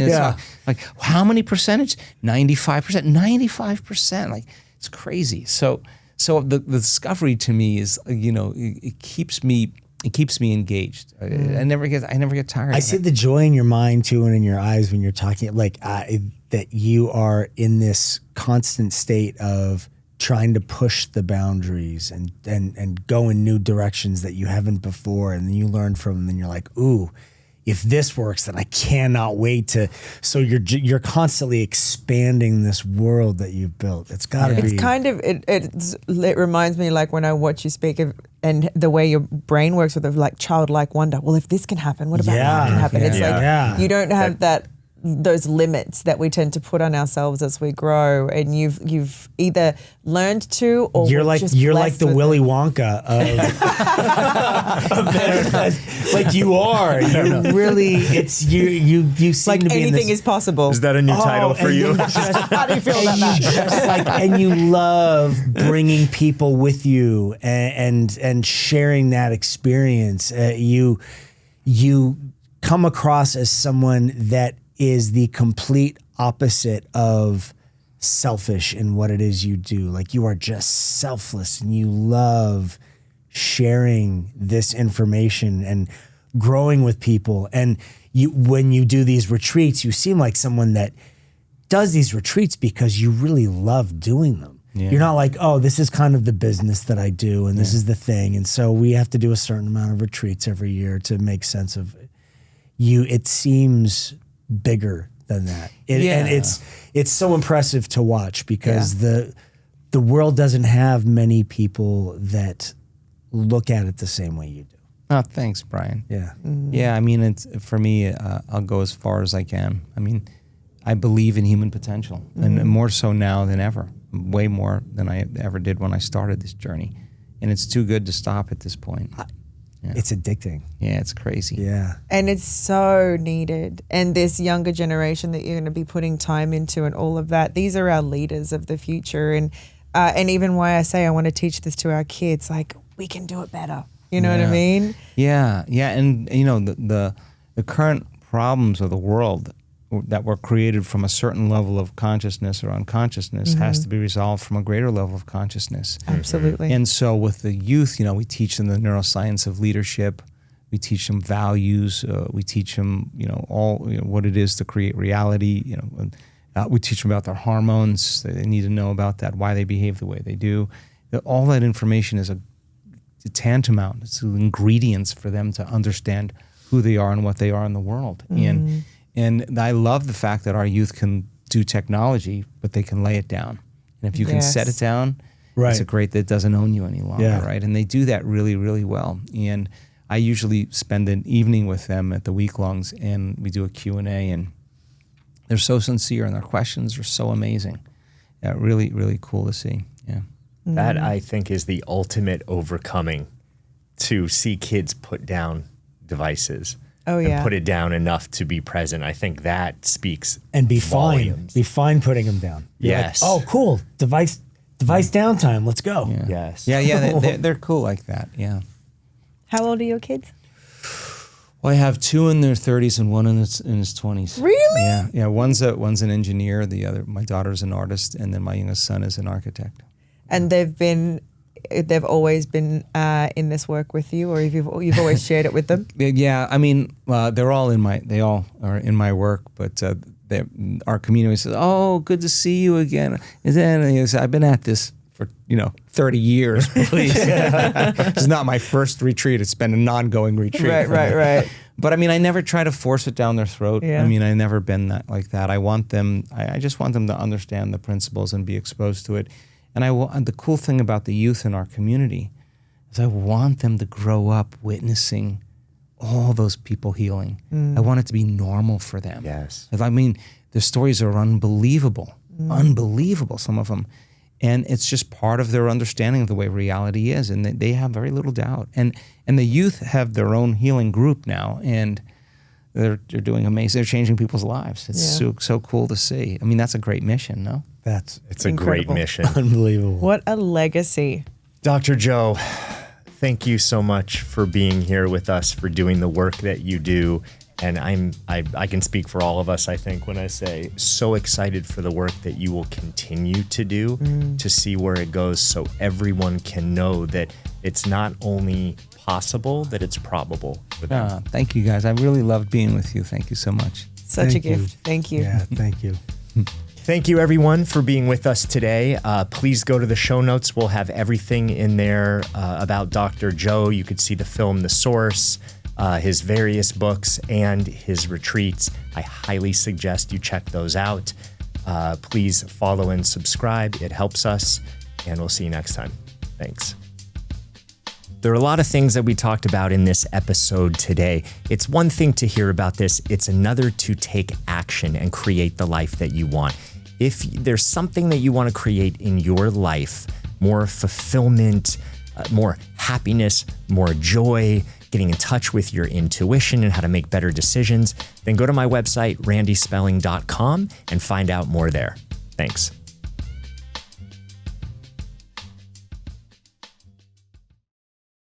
Like, how many percentage? 95%. 95%. Like, it's crazy. So the discovery to me is, you know, it keeps me engaged. I never get tired. I see the joy in your mind too, and in your eyes when you're talking, like that you are in this constant state of trying to push the boundaries and go in new directions that you haven't before, and then you learn from them, and you're like, ooh, if this works, then I cannot wait to. So you're constantly expanding this world that you've built. It's got to be. It's kind of it reminds me, like, when I watch you speak of, and the way your brain works with, like, childlike wonder. Well, if this can happen, what about that can happen? It's like you don't have those limits that we tend to put on ourselves as we grow, and you've either learned to, or you're like the Willy it. Wonka of like you are. You're really, it's you seem Like, to be anything in this, is possible. Is that a new title for you? How do you feel about that? and you love bringing people with you and sharing that experience. You come across as someone that is the complete opposite of selfish in what it is you do. Like, you are just selfless, and you love sharing this information and growing with people. And when you do these retreats, you seem like someone that does these retreats because you really love doing them. Yeah. You're not like, oh, this is kind of the business that I do, and this is the thing, and so we have to do a certain amount of retreats every year to make sense of it. It seems bigger than that. Yeah. And it's so impressive to watch because the world doesn't have many people that look at it the same way you do. Oh, thanks, Brian. Yeah. Yeah, I mean, it's for me, I'll go as far as I can. I mean, I believe in human potential, and more so now than ever, way more than I ever did when I started this journey. And it's too good to stop at this point. It's addicting. Yeah, it's crazy. Yeah. And it's so needed. And this younger generation that you're going to be putting time into and all of that, these are our leaders of the future. And even why I say I want to teach this to our kids, like, we can do it better. You know what I mean? Yeah, yeah. And, you know, the current problems of the world that were created from a certain level of consciousness or unconsciousness has to be resolved from a greater level of consciousness. Absolutely. And so with the youth, you know, we teach them the neuroscience of leadership. We teach them values. We teach them, you know, what it is to create reality. You know, we teach them about their hormones. They need to know about that, why they behave the way they do. All that information is a tantamount. It's ingredients for them to understand who they are and what they are in the world. And I love the fact that our youth can do technology, but they can lay it down. And if you can set it down, it's a great that doesn't own you any longer, right? And they do that really, really well. And I usually spend an evening with them at the week-longs, and we do a Q&A, and they're so sincere, and their questions are so amazing. Really, really cool to see. Yeah. That, I think, is the ultimate overcoming, to see kids put down devices. Oh, yeah. And put it down enough to be present. I think that speaks And be volumes. fine. Be fine putting them down. Be Yes. like, oh, cool. Device downtime. Let's go. Yeah. Yes. Yeah, they're cool like that, yeah. How old are your kids? Well, I have two in their 30s and one in his 20s. Really? Yeah. One's an engineer. The other, my daughter's an artist, and then my youngest son is an architect. And they've always been in this work with you, or you've always shared it with them? Yeah, I mean, they all are in my work, but our community says, "Oh, good to see you again." And then he says, "I've been at this for 30 years, please." It's not my first retreat; it's been an ongoing retreat. Right. But I mean, I never try to force it down their throat. Yeah. I mean, I never been like that. I just want them to understand the principles and be exposed to it. And the cool thing about the youth in our community is I want them to grow up witnessing all those people healing. I want it to be normal for them. Yes. I mean, the stories are unbelievable, some of them. And it's just part of their understanding of the way reality is. And they have very little doubt. And the youth have their own healing group now. And they're doing amazing. They're changing people's lives. It's so cool to see. I mean, that's a great mission, no? It's a great mission. Unbelievable. What a legacy. Dr. Joe, thank you so much for being here with us, for doing the work that you do. And I can speak for all of us, I think, when I say so excited for the work that you will continue to do, to see where it goes, so everyone can know that it's not only possible, that it's probable for them. Thank you, guys. I really loved being with you. Thank you so much. Such a gift. Thank you. Yeah, thank you. Thank you, everyone, for being with us today. Please go to the show notes. We'll have everything in there about Dr. Joe. You could see the film The Source, his various books, and his retreats. I highly suggest you check those out. Please follow and subscribe. It helps us, and we'll see you next time. Thanks. There are a lot of things that we talked about in this episode today. It's one thing to hear about this. It's another to take action and create the life that you want. If there's something that you want to create in your life, more fulfillment, more happiness, more joy, getting in touch with your intuition and how to make better decisions, then go to my website, randyspelling.com, and find out more there. Thanks.